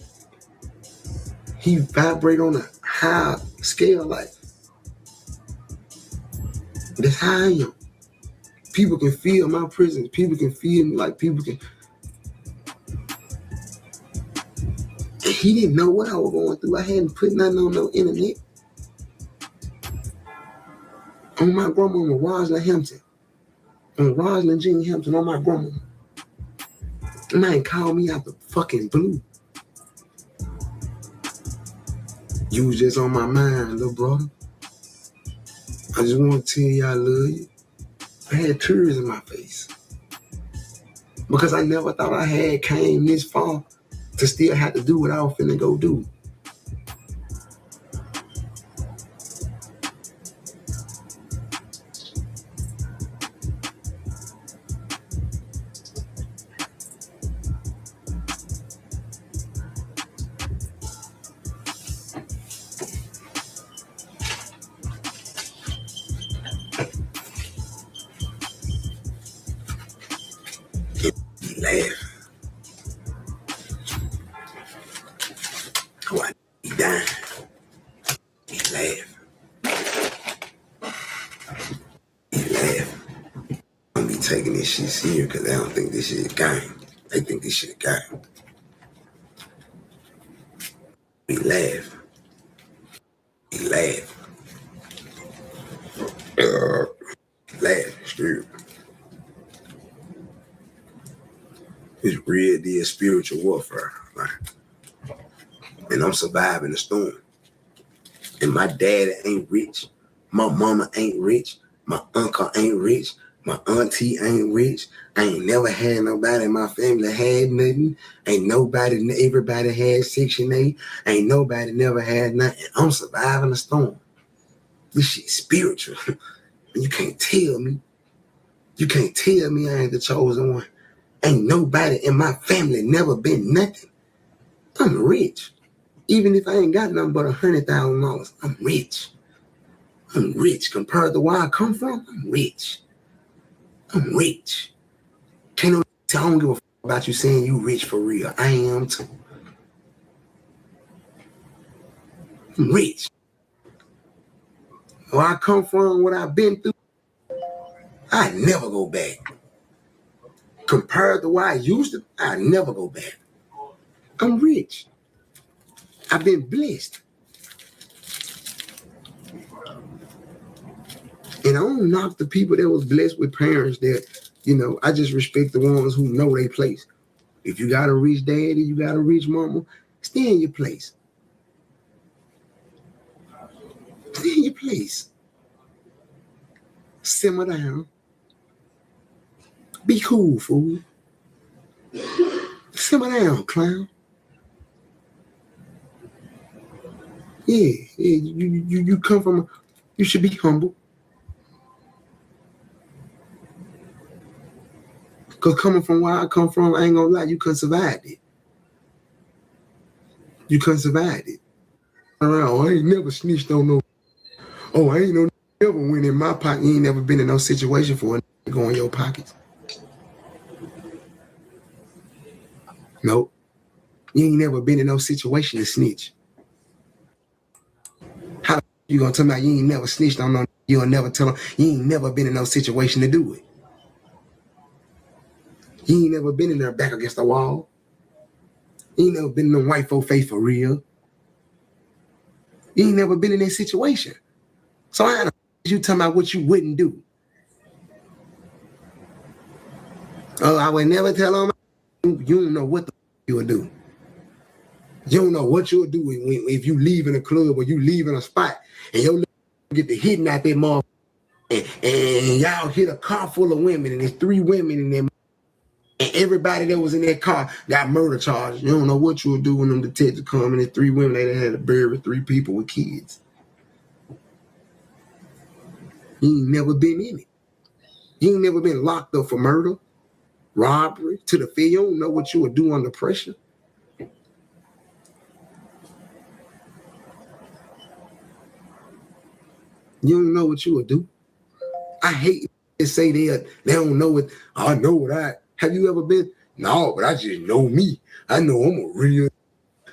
he vibrate on a high scale, like that's how I am. People can feel my presence. People can feel me. Like people can. And he didn't know what I was going through. I hadn't put nothing on no internet. On my grandmama, Rosalind Hampton. On Rosalind Jean Hampton, on my grandmama. Man called me out the fucking blue. You was just on my mind, little brother. I just want to tell you I love you. I had tears in my face. Because I never thought I had came this far to still have to do what I was finna go do. He laughed. Oh, he dying. He laughed. He laughed. I'm be taking this shit serious because they don't think this shit is game. They think this shit is game. He laughed. He laughed. Laughed straight. It's real deal spiritual warfare. Like, and I'm surviving the storm. And my daddy ain't rich. My mama ain't rich. My uncle ain't rich. My auntie ain't rich. I ain't never had nobody in my family had nothing. Ain't nobody, everybody had Section 8. Ain't nobody never had nothing. I'm surviving the storm. This shit spiritual. You can't tell me. You can't tell me I ain't the chosen one. Ain't nobody in my family never been nothing. I'm rich. Even if I ain't got nothing but $100,000, I'm rich. I'm rich compared to where I come from. I'm rich. I'm rich. Can't no, I don't give a fuck about you saying you rich for real. I am too. I'm rich. Where I come from, what I've been through, I never go back. Compared to where I used to, I never go back. I'm rich. I've been blessed. And I don't knock the people that was blessed with parents that, you know, I just respect the ones who know their place. If you got a rich daddy, you got a rich mama, stay in your place. Stay in your place. Simmer down. Be cool, fool. Simmer down, clown. Yeah, you come from, you should be humble. Because coming from where I come from, I ain't gonna lie, you couldn't survive it. You couldn't survive it. Around, I ain't never snitched on no. Oh, I ain't no never went in my pocket. You ain't never been in no situation for a to go in your pockets. Nope. You ain't never been in no situation to snitch. How you gonna tell me you ain't never snitched on no? You'll never tell them you ain't never been in no situation to do it. You ain't never been in there back against the wall. You ain't never been in no white folk face for real. You ain't never been in that situation. So I don't you talking about what you wouldn't do. Oh, I would never tell them. You don't know what the you would do. You don't know what you'll do if you leave in a club or you leave in a spot and your get the hitting out that motherfucker and y'all hit a car full of women and there's 3 women in there and everybody that was in that car got murder charges. You don't know what you'll do when them detectives come and there's 3 women that had to bury 3 people with kids. You ain't never been in it. You ain't never been locked up for murder, robbery, to the field. You don't know what you would do under pressure. You don't know what you would do. I hate to say they don't know it. I know what have you ever been? No, but I just know me. I know I'm a real.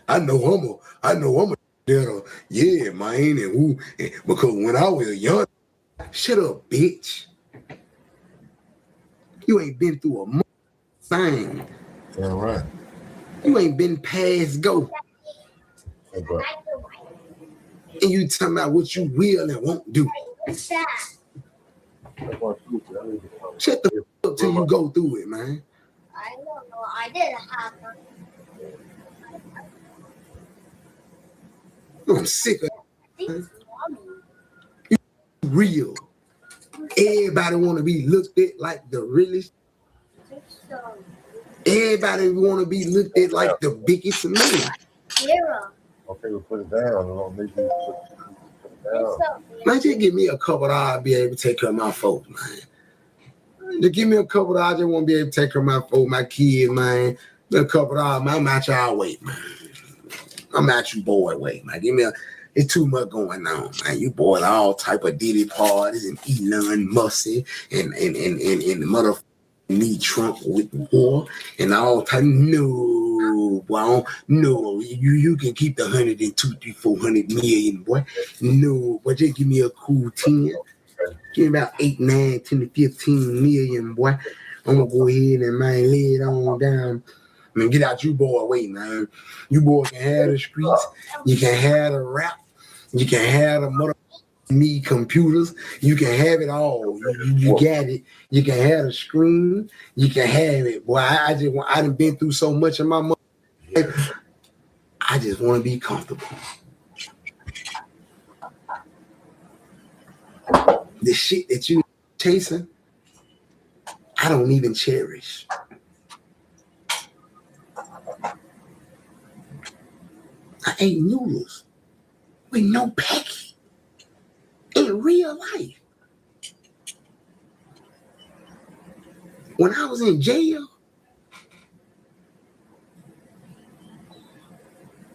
I know I'm a little. Yeah, man. And because when I was young, shut up, bitch. You ain't been through a thing. Yeah, right. You ain't been past go. Okay. And you talking about what you will and won't do. Shut the fuck up till you go through it, man. I don't know. I didn't have I'm sick of it. You real. Everybody want to be looked at like the realest. Everybody want to be looked at like the biggest man. Okay, we'll put it down. Don't make you put it down. Man, just give me a couple of hours, I'll be able to take care of my folks, man. Just give me a couple of hours, I just want to be able to take care of my folks, my kids, man. A couple of hours, man, I'm out y'all way, man. I'm out you boy way, man. It's too much going on, man. You boy all type of Diddy parties and Elon Musk and the motherfucker need Trump with war and all type. No, boy, no. You can keep the 102, 300, 400 million, boy. No, but just give me a cool 10. Give me about 8, 9, 10 to 15 million, boy. I'm gonna go ahead and man lay it on down. Man, get out you boy way, man. You boy can have the streets, you can have the rap, you can have the mother need computers, you can have it all. You got it. You can have the screen, you can have it. Boy, I done been through so much in my life. I just want to be comfortable. The shit that you chasing, I don't even cherish. I ate noodles with no packet in real life. When I was in jail,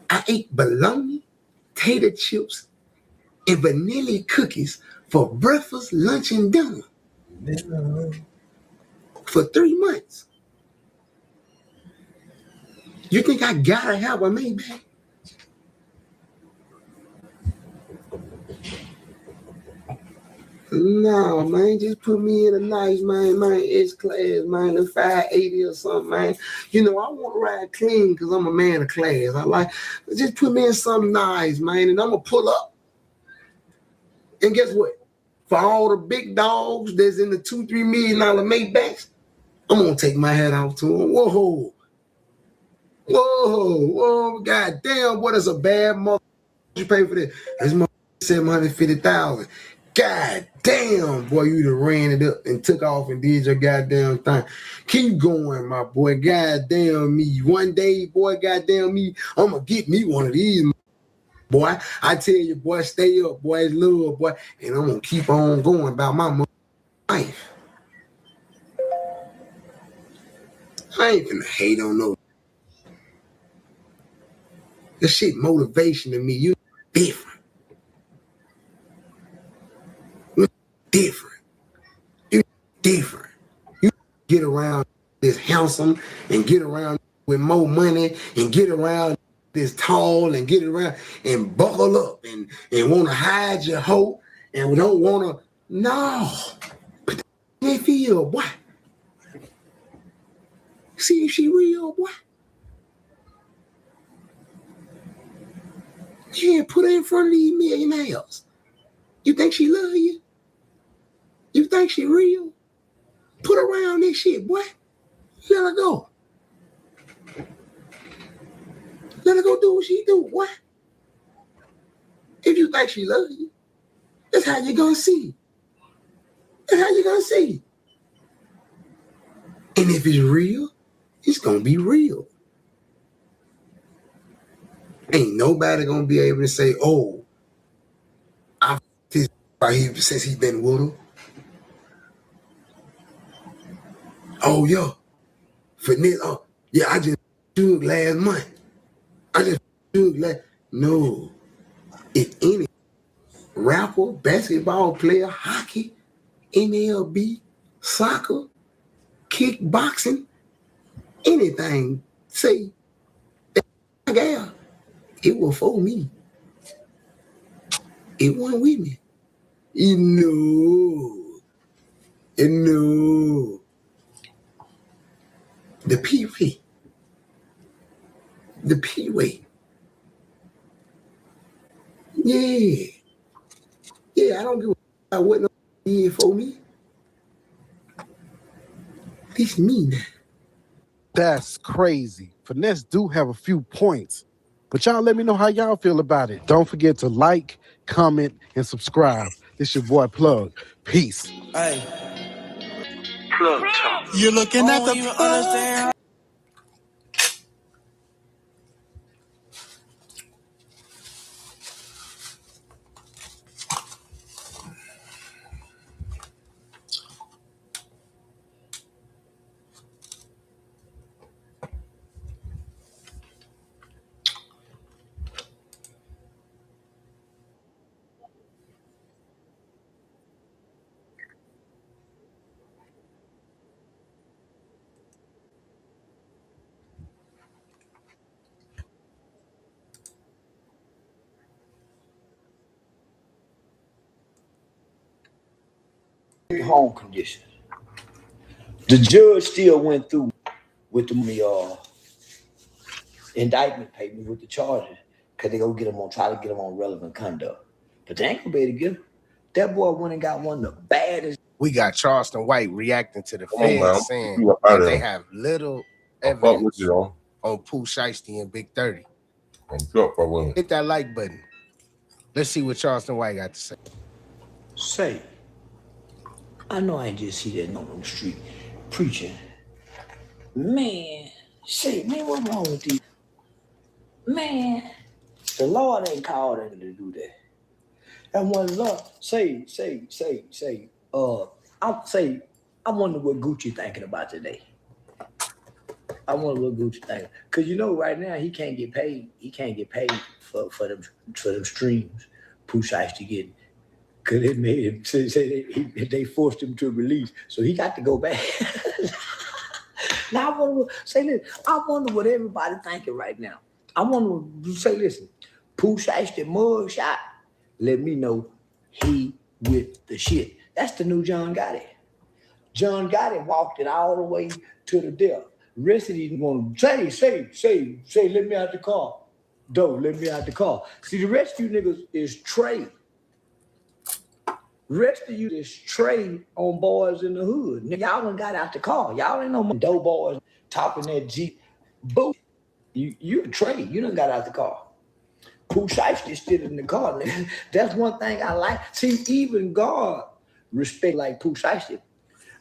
I ate bologna, tater chips, and vanilla cookies for breakfast, lunch, and dinner for 3 months. You think I gotta have a Maybach? No, man, just put me in a nice, man, S-Class, man, a 580 or something, man. You know, I want to ride clean because I'm a man of class. Just put me in something nice, man, and I'm going to pull up. And guess what? For all the big dogs that's in the $2-3 million Maybachs, I'm going to take my hat off to them. Whoa, goddamn, what is a bad mother you pay for this? This mother $750,000. God damn, boy, you done ran it up and took off and did your goddamn thing. Keep going, my boy. Goddamn me. One day, boy, goddamn me, I'm going to get me one of these, boy. I tell you, boy, stay up, boy. It's love, boy. And I'm going to keep on going about my life. I ain't finna hate on no. This shit motivation to me. You different. You different. You different. You get around this handsome and get around with more money and get around this tall and get around and buckle up and want to hide your hoe and don't want to. No. But they feel, boy. See if she real, boy. Yeah, put her in front of these millionaires. You think she love you? You think she real? Put her around this shit, boy. Let her go. Let her go do what she do, boy. If you think she love you, that's how you gonna see. That's how you gonna see. And if it's real, it's gonna be real. Ain't nobody gonna be able to say, "Oh, I this right here since he been with her." Oh yeah, finesse. Oh yeah, I just shook last month. I just shook last. No, if any rapper, basketball player, hockey, MLB, soccer, kickboxing, anything, say that gal, it was for me. It wasn't with me. You know, the Pee-wee. The Pee-wee. Yeah. Yeah, I don't give a about what no did for me. This me now. That's crazy. Finesse do have a few points, but y'all let me know how y'all feel about it. Don't forget to like, comment, and subscribe. This your boy Plug. Peace. Hey. Plug talk. You're looking at the plug. Home condition. The judge still went through with the indictment papers with the charges because they go get him on, try to get him on relevant conduct. But they ain't gonna be able to get him. That boy went and got one of the baddest. We got Charleston White reacting to the feds saying that they have little evidence on Pooh Shiesty and Big 30. Hit that like button. Let's see what Charleston White got to say. Say, I know I ain't just see that on the street preaching. Man, say, man, what's wrong with these? Man, the Lord ain't called him to do that. And when Lord say, I wonder what Gucci thinking about today. I wonder what Gucci thinking. Cause you know right now he can't get paid. He can't get paid for them streams. Pooh Shiesty getting. Cause they made him say they forced him to release. So he got to go back. Now I wonder what everybody thinking right now. I want to say, listen, Pooh Shiesty mug shot. Let me know he with the shit. That's the new John Gotti. John Gotti walked it all the way to the death. Rest of these want to say, let me out the car. Doe, let me out the car. See, the rest of you niggas is Trey. Rest of you is Trey on Boys in the Hood. Y'all done got out the car. Y'all ain't no more dope boys talking that Jeep. Boo. You Trey. You done got out the car. Pooh Shiesty still in the car. That's one thing I like. See, even God respect like Pooh Shiesty.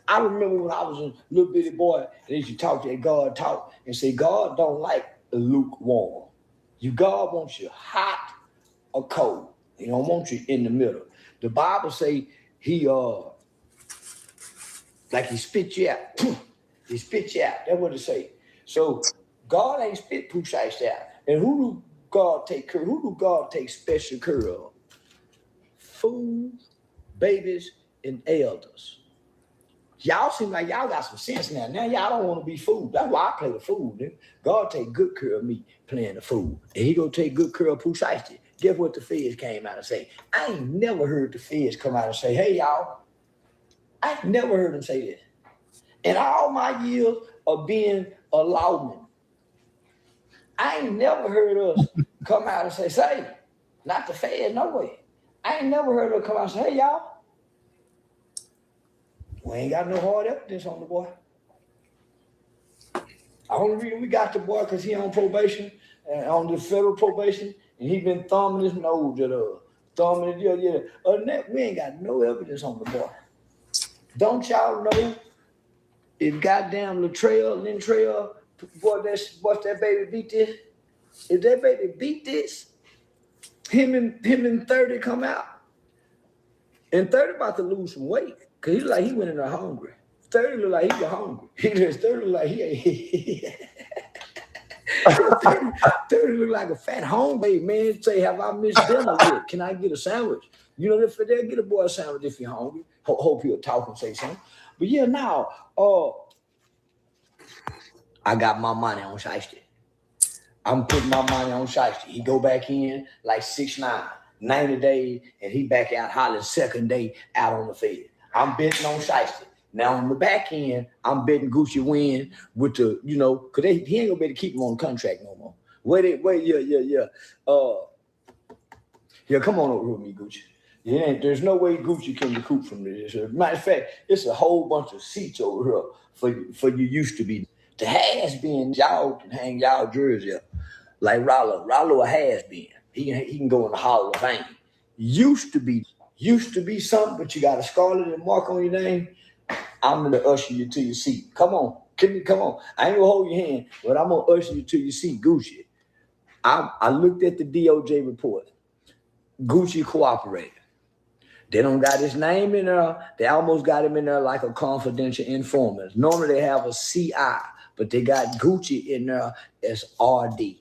I remember when I was a little bitty boy, and they used to talk to God, talk and say, God don't like lukewarm. God wants you hot or cold. He don't want you in the middle. The Bible say he spit you out. He spit you out. That's what it say. So God ain't spit Pooh Shiesty out. And who do God take care of? Who do God take special care of? Fools, babies, and elders. Y'all seem like y'all got some sense now. Now y'all don't want to be fooled. That's why I play the fool. Nigga. God take good care of me playing the fool. And he gonna take good care of Pooh Shiesty. Guess what the feds came out and say? I ain't never heard the feds come out and say, hey, y'all. I ain't never heard them say this. In all my years of being a lawman, I ain't never heard us come out and say, not the feds, no way. I ain't never heard us come out and say, hey, y'all. We ain't got no hard evidence on the boy. The only reason we got the boy because he on probation, and on the federal probation, and he been thumbing his nose at us. Thumbing it, Other than that, we ain't got no evidence on the boy. Don't y'all know if goddamn Lyntrail, boy, what's that baby beat this? If that baby beat this, him and 30 come out. And 30 about to lose some weight. Cause he look like he went in there hungry. 30 look like he was hungry. 30 look like he 30 look like a fat hungry man. Say, have I missed dinner yet? Can I get a sandwich? You know, if they'll get a boy a sandwich if you're hungry. Hope he'll talk and say something. But yeah, now, I got my money on Shiesty. I'm putting my money on Shiesty. He go back in like 6'9", 90 days, and he back out hollering second day out on the field. I'm betting on Shiesty. Now on the back end, I'm betting Gucci win with the, because he ain't gonna be able to keep him on contract no more. Yeah, come on over with me, Gucci. There's no way Gucci can recoup from this. Matter of fact, it's a whole bunch of seats over here for you used to be. The has-been, y'all can hang y'all jersey up. Like Rollo. Rollo a has-been. He can go in the Hall of Fame. Used to be something, but you got a scarlet and mark on your name. I'm gonna usher you to your seat. Come on. Come on. I ain't gonna hold your hand, but I'm gonna usher you to your seat, Gucci. I looked at the DOJ report. Gucci cooperated. They don't got his name in there. They almost got him in there like a confidential informant. Normally they have a CI, but they got Gucci in there as RD.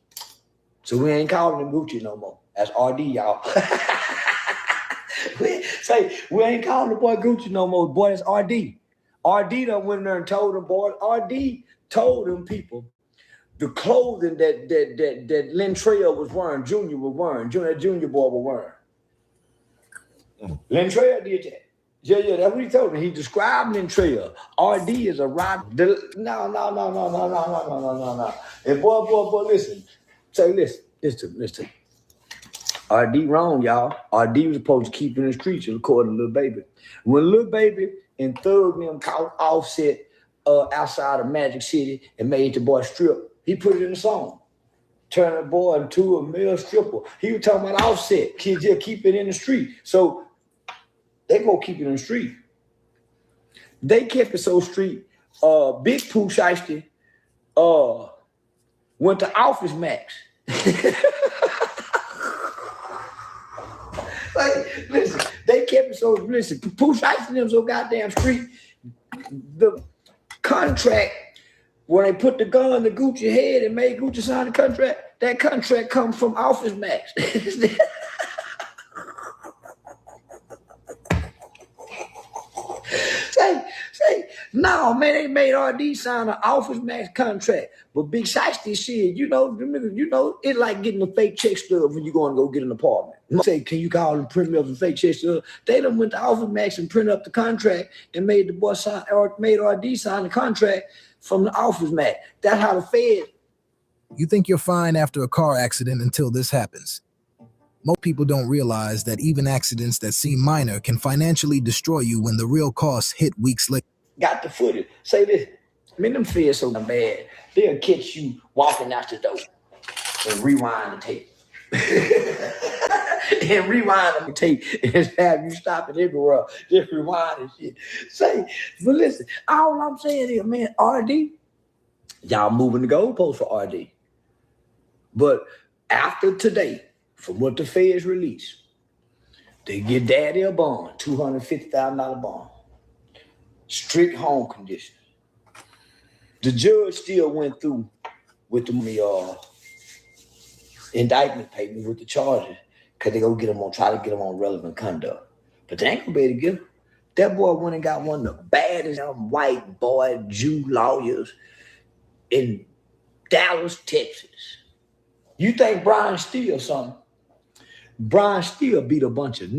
So we ain't calling him Gucci no more. That's RD, y'all. we ain't calling the boy Gucci no more. Boy, it's RD. RD done went in there and told them, boy, RD told them people the clothing that Lyntrail was wearing, Junior was wearing, Junior boy was wearing. Lyntrail did that. Yeah, that's what he told me. He described Lyntrail. RD is a rock. No. And boy, listen. Say, listen. RD wrong, y'all. RD was supposed to keep in the streets, according to Lil Baby. When Lil Baby and Thug them caught Offset outside of Magic City and made the boy strip, he put it in the song. Turn the boy into a male stripper. He was talking about Offset. Kids just keep it in the street. So they gonna keep it in the street. They kept it so street. Big Pooh Shiesty went to Office Max. Like, listen, they kept it so, Pooh Shiesty them so goddamn street. The contract, when they put the gun in the Gucci head and made Gucci sign the contract, that contract comes from Office Max. Say, no, man, they made RD sign an Office Max contract. But Big Shiesty shit, it's like getting a fake check stub when you going to go get an apartment. Say, can you call and print me up a fake check stub? They done went to Office Max and print up the contract and made the boy sign, or made RD sign the contract from the Office Max. That's how the Fed. You think you're fine after a car accident until this happens. Most people don't realize that even accidents that seem minor can financially destroy you when the real costs hit weeks later. Got the footage. Say this. Them Feds so bad. They'll catch you walking out the door and rewind the tape. And rewind the tape and have you stopping everywhere. Just rewind and shit. But listen, all I'm saying is, man, RD, y'all moving the goalpost for RD. But after today, from what the Feds release, they give Daddy a bond, $250,000 bond. Strict home conditions. The judge still went through with the indictment papers with the charges because they gonna try to get him on relevant conduct. But they ain't gonna be able to get him. That boy went and got one of the baddest white boy Jew lawyers in Dallas, Texas. You think Brian Steele something? Brian Steele beat a bunch of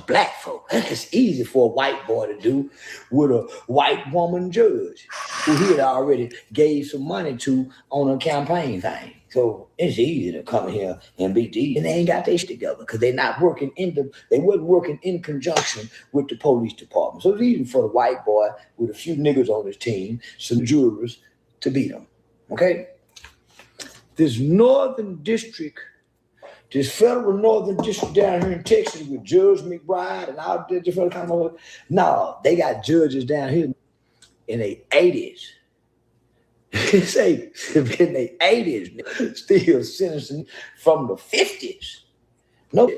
black folk. That's easy for a white boy to do with a white woman judge who he had already gave some money to on a campaign thing. So it's easy to come here and beat these. And they ain't got their shit together because they wasn't working in conjunction with the police department. So it's easy for the white boy with a few niggas on his team, some jurors, to beat them. Okay? This federal northern district down here in Texas with Judge McBride and all the different kind of, no, they got judges down here in their 80s. Say in their 80s, still sentencing from the 50s. No,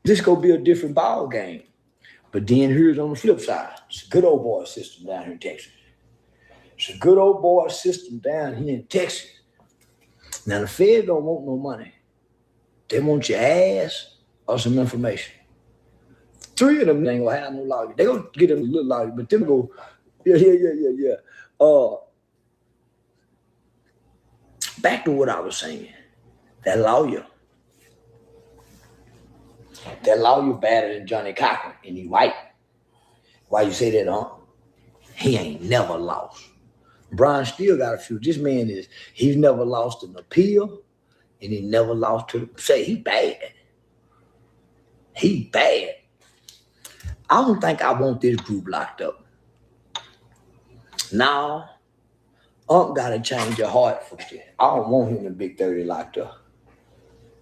this gonna be a different ball game. But then here's on the flip side, it's a good old boy system down here in Texas. It's a good old boy system down here in Texas. Now the Fed don't want no money. They want your ass or some information. 3 of them ain't gonna have no lawyer. They gonna get them a little lawyer, but them go, yeah. Back to what I was saying. That lawyer better than Johnny Cochran, and he white. Why you say that, huh? He ain't never lost. Brian still got a few. This man he's never lost an appeal. And he never lost to say he bad. He bad. I don't think I want this group locked up. Now, gotta change your heart for this. I don't want him in Big 30 locked up.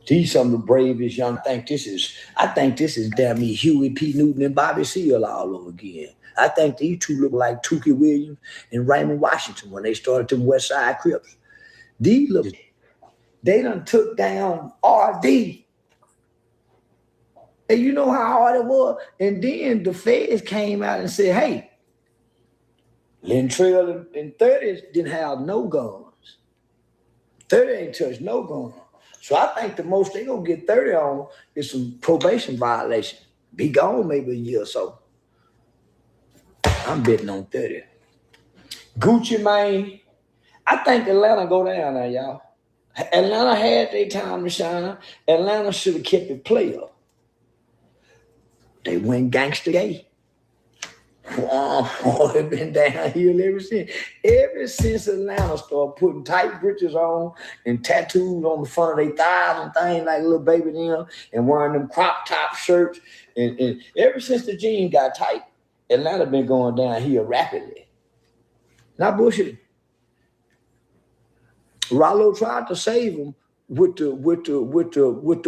These some of the bravest young. I think this is damn me Huey P. Newton and Bobby Seale all over again. I think these two look like Tookie Williams and Raymond Washington when they started them West Side Crips. They done took down RD. And you know how hard it was? And then the feds came out and said, hey, Lintrell and 30s didn't have no guns. 30 ain't touched no guns. So I think the most they gonna get 30 on is some probation violation. Be gone maybe a year or so. I'm betting on 30. Gucci Mane, I think Atlanta go down there, y'all. Atlanta had their time to shine. Atlanta should have kept it player. They went gangster gay. Oh, they've been downhill ever since. Ever since Atlanta started putting tight britches on and tattoos on the front of their thighs and things like little baby them and wearing them crop top shirts. And ever since the jeans got tight, Atlanta been going downhill rapidly. Not bullshit. Rollo tried to save him with the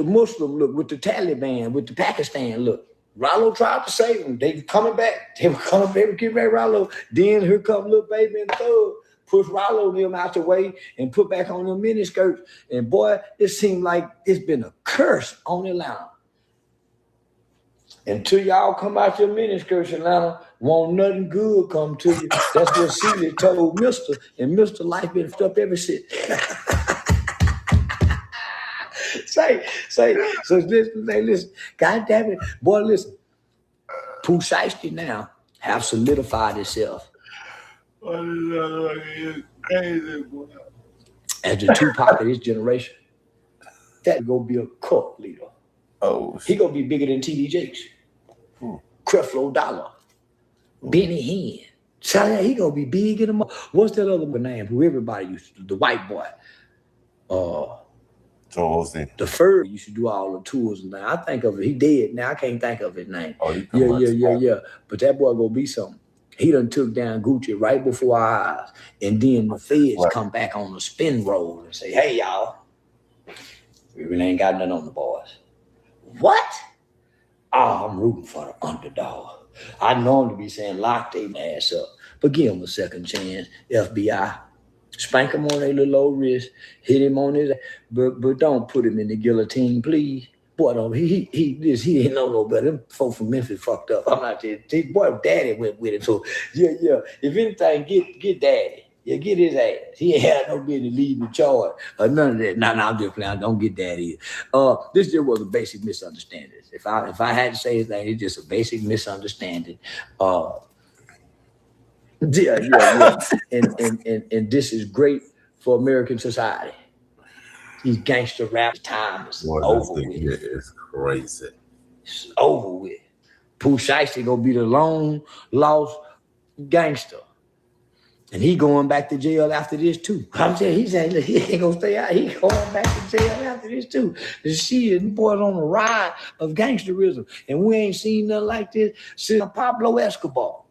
Muslim look, with the Taliban, with the Pakistan look. Rollo tried to save him. They coming back. They were getting back Rollo. Then here come little baby and Thug, push Rollo them out the way and put back on them mini skirts. And boy, it seemed like it's been a curse on Atlanta. Until y'all come out your mini skirts, Atlanta, won't nothing good come to you. That's what Celia told Mr. And Mr. Life been up ever since. So listen. God damn it. Boy, listen. Pooh Shiesty now have solidified itself as the Tupac of this generation. That gonna be a cult leader. Oh, he gonna be bigger than TD Jakes. Creflo Dollar, Benny Hinn. So he gonna be big in the. What's that other name? Who everybody used to do? The white boy. The Fur used to do all the tours and I think of it. He dead now. I can't think of his name. Yeah. But that boy gonna be something. He done took down Gucci right before our eyes, and then the feds come back on the spin roll and say, "Hey y'all, we really ain't got nothing on the boys." What? Oh, I'm rooting for the underdog. I normally be saying lock their ass up, but give him a second chance. FBI, spank him on their little old wrist, hit him on his, but don't put him in the guillotine, please. Boy, don't he ain't know no better. Them folks from Memphis fucked up. I'm not there. Boy, daddy went with him. So yeah. If anything, get daddy. Yeah, get his ass. He had no business leading the charge or none of that. No, I'm just playing. Don't get that either. This just was a basic misunderstanding. If I had to say anything, it's just a basic misunderstanding. Yeah. And this is great for American society. These gangster rap time is over with. It's crazy. It's over with. Pooh Shiesty gonna be the long lost gangster. And he going back to jail after this too. I'm saying he ain't gonna stay out. He going back to jail after this too. The shit, boys on the ride of gangsterism. And we ain't seen nothing like this since Pablo Escobar.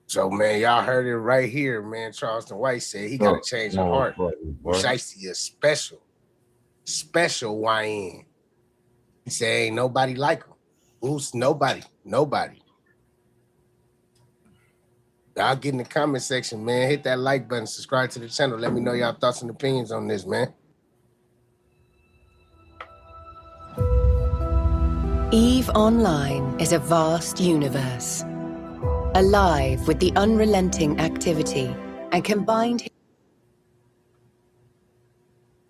So, man, y'all heard it right here, man. Charleston White said he got to change the heart. Shiesty is special YN. He said ain't nobody like him. Who's nobody? Y'all get in the comment section, man. Hit that like button, subscribe to the channel. Let me know y'all thoughts and opinions on this, man. EVE Online is a vast universe, alive with the unrelenting activity and combined.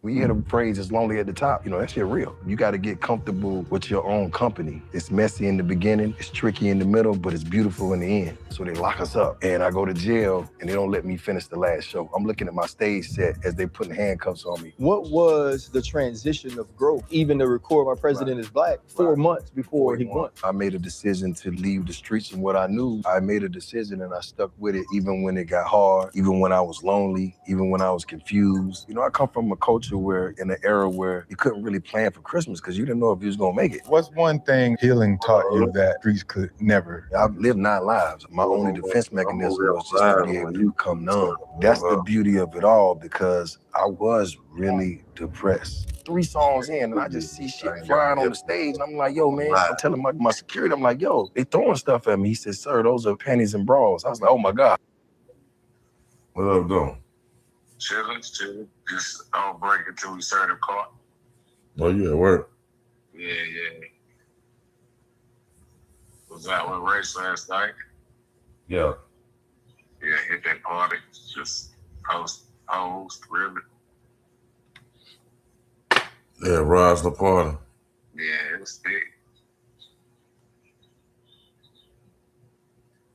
When you hear the phrase "it's lonely at the top," that shit real. You got to get comfortable with your own company. It's messy in the beginning, it's tricky in the middle, but it's beautiful in the end. So they lock us up, and I go to jail, and they don't let me finish the last show. I'm looking at my stage set as they putting handcuffs on me. What was the transition of growth, even to record My President is Black 4 months before he won? I made a decision to leave the streets and what I knew. I made a decision, and I stuck with it, even when it got hard, even when I was lonely, even when I was confused. I come from a culture where, in an era where you couldn't really plan for Christmas because you didn't know if you was gonna make it. What's one thing healing taught you that streets could never? I've lived 9 lives. My only defense mechanism was just to be able to become numb. That's the beauty of it all, because I was really depressed. 3 songs in, and I just see shit flying on the stage, and I'm like, yo, man, I'm telling my security, I'm like, yo, they throwing stuff at me. He said, sir, those are panties and bras. I was like, oh my God. What up, doing? Chilling. Just don't break until we serve the car. Oh, you at work? Yeah. Was out with race last night. Yeah. Yeah, hit that party. Just post, really. Yeah, Rod's the party. Yeah, it was big.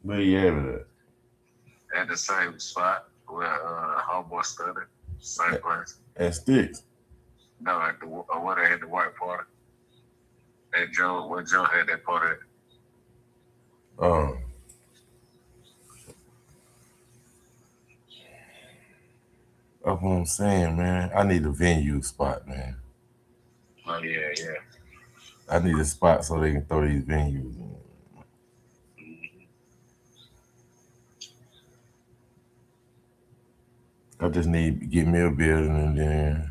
Where you at it at? At the same spot where homeboy studied. Same place. At Sticks? No, at the where they had the white party. At where Joe had that party at. That's what I'm saying, man. I need a venue spot, man. Oh, yeah. I need a spot so they can throw these venues in. I just need to get me a building and then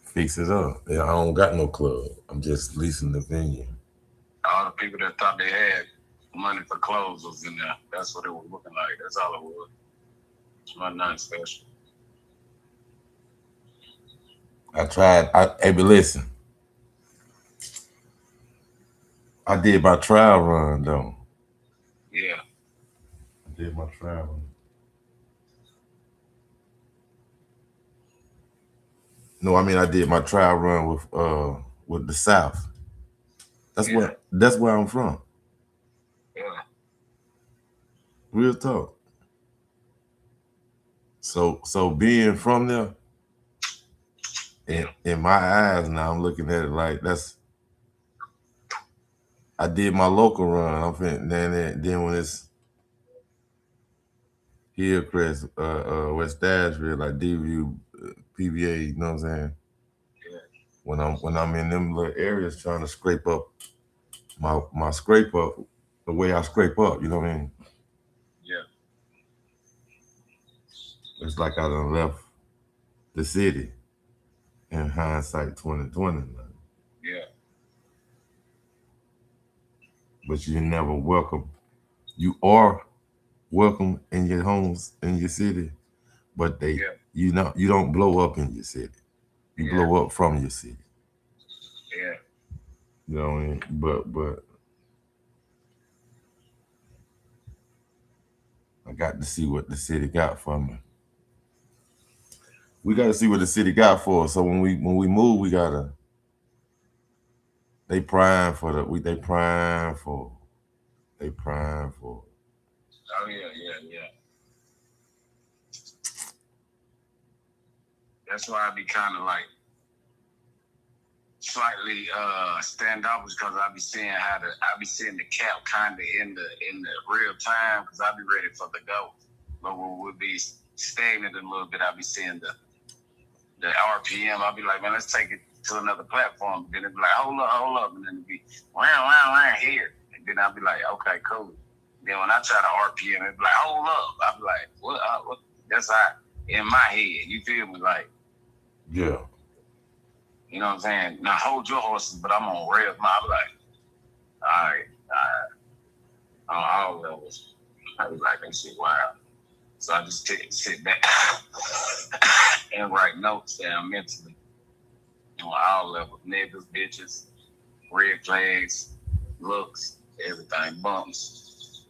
fix it up. I don't got no club. I'm just leasing the venue. All the people that thought they had money for clothes was in there. That's what it was looking like. That's all it was. It's nothing special. I tried. Hey, but listen. I did my trial run, though. Yeah. I did my trial run. No, I mean I did my trial run with the South. That's where I'm from. Yeah. Real talk. So being from there, in my eyes now, I'm looking at it like I did my local run. I'm finna, then when it's Hillcrest, West Asheville, like DVU, PBA, you know what I'm saying? Yeah. When I'm in them little areas trying to scrape up my scrape up the way I scrape up, you know what I mean? Yeah. It's like I done left the city in hindsight 2020. Yeah. But you're never welcome. You are welcome in your homes, in your city, but you don't blow up in your city. You blow up from your city. Yeah. You know what I mean? But I got to see what the city got for me. We got to see what the city got for us. So when we move, we gotta. They prime for the. They prime for. They prime for. Oh yeah. That's why I be kind of like slightly standoffish because I be seeing the cap kind of in the real time because I be ready for the go. But when we'll be stagnant a little bit, I be seeing the RPM. I'll be like, man, let's take it to another platform. Then it'll be like, hold up, and then it'll be round here, and then I'll be like, okay, cool. Then when I try to RPM, it'll be like, hold up. I'll be like, what? That's how in my head. You feel me? Like, yeah. You know what I'm saying? Now hold your horses, but I'm on rails. I'm like, all right. On all levels. I was like, that shit wild. So I just sit back and write notes down mentally on all levels. Niggas, bitches, red flags, looks, everything, bumps,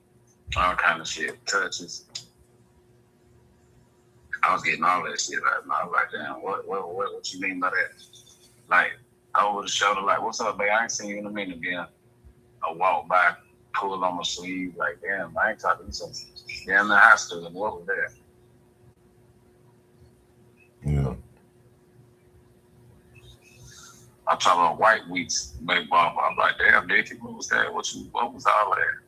all kind of shit, touches. I was getting all that shit out. I was like, damn, what you mean by that? Like, over the shoulder, like, what's up, babe? I ain't seen you in a minute, then I walk by, pull on my sleeve, like, damn, I ain't talking to you since damn the high school. What was that? Yeah. I'm talking about white weeks, baby mama. I'm like, damn, Dickie, what was that? What was all of that?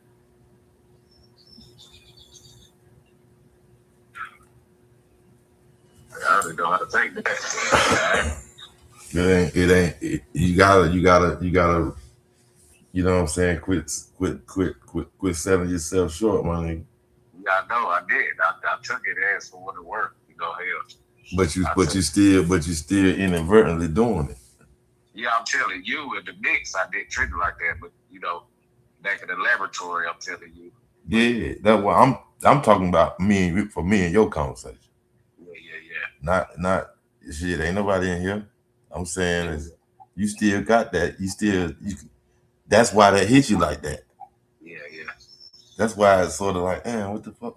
I already know how to take that. It ain't. You gotta. You know what I'm saying? Quit selling yourself short, my nigga. Yeah, I know. I did. I took it as for what it worth. You know, hell. But you still inadvertently doing it. Yeah, I'm telling you, with the mix, I did treat it like that. But you know, back in the laboratory, I'm telling you. Yeah, that's what I'm talking about. Me and your conversation. Yeah. Not shit. Ain't nobody in here. I'm saying is you still got that. That's why that hit you like that. Yeah. That's why it's sort of like, damn, what the fuck?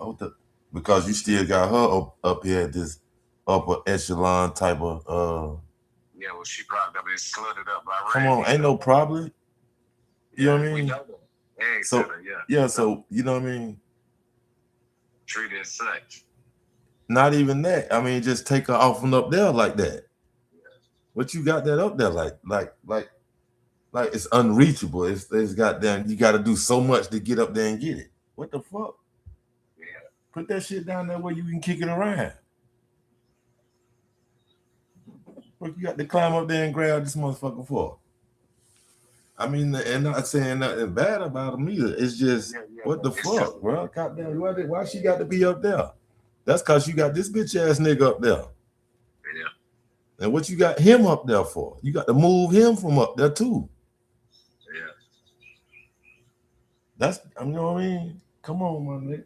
Because you still got her up here at this upper echelon type of. Yeah, well, she probably been slutted up by Come Randy. on, ain't no problem. You know what I We mean? know that. Hey, So yeah. So you know what I mean? Treat it as such. Not even that. I mean, just take her off and up there like that. What you got that up there like it's unreachable. It's goddamn. You got to do so much to get up there and get it. What the fuck? Yeah. Put that shit down there where you can kick it around. What you got to climb up there and grab this motherfucker for? I mean, and not saying nothing bad about him either. It's just what the fuck, bro? Goddamn, why she got to be up there? That's cause you got this bitch ass nigga up there. Yeah. And what you got him up there for? You got to move him from up there too. Yeah. That's, you know what I mean? Come on, my nigga.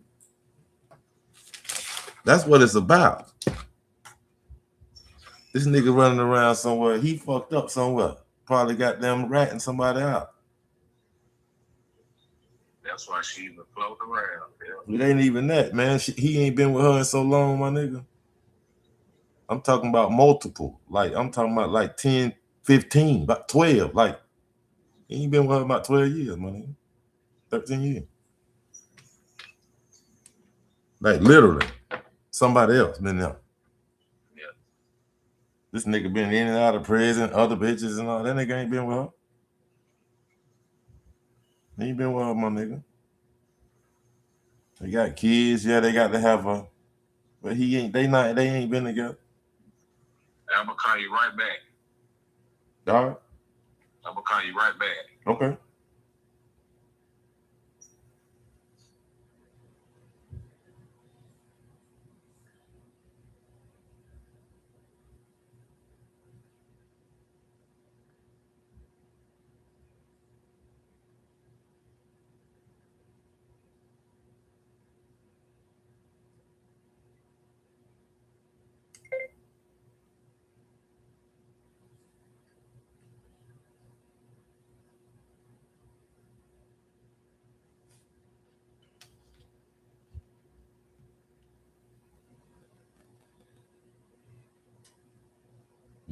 That's what it's about. This nigga running around somewhere, he fucked up somewhere. Probably got them ratting somebody out. That's why she even floating around. Yeah. It ain't even that, man. He ain't been with her in so long, my nigga. I'm talking about multiple. Like, I'm talking about like 10, 15, about 12. Like, he ain't been with her about 12 years, my nigga. 13 years. Like, literally. Somebody else been there. Yeah. This nigga been in and out of prison, other bitches and all. That nigga ain't been with her. He ain't been with her, my nigga. They got kids, yeah, they got to have her. But they ain't been together. I'm gonna call you right back. All right. I'm gonna call you right back. Okay.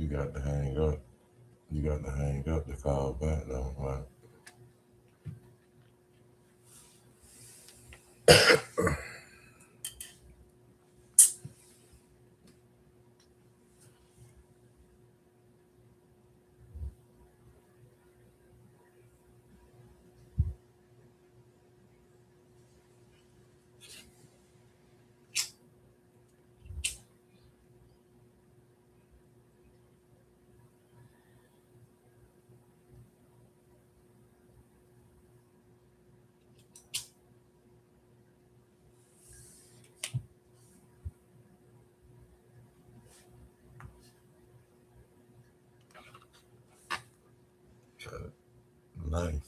You got to hang up. You got to hang up to call back though, right? Nice.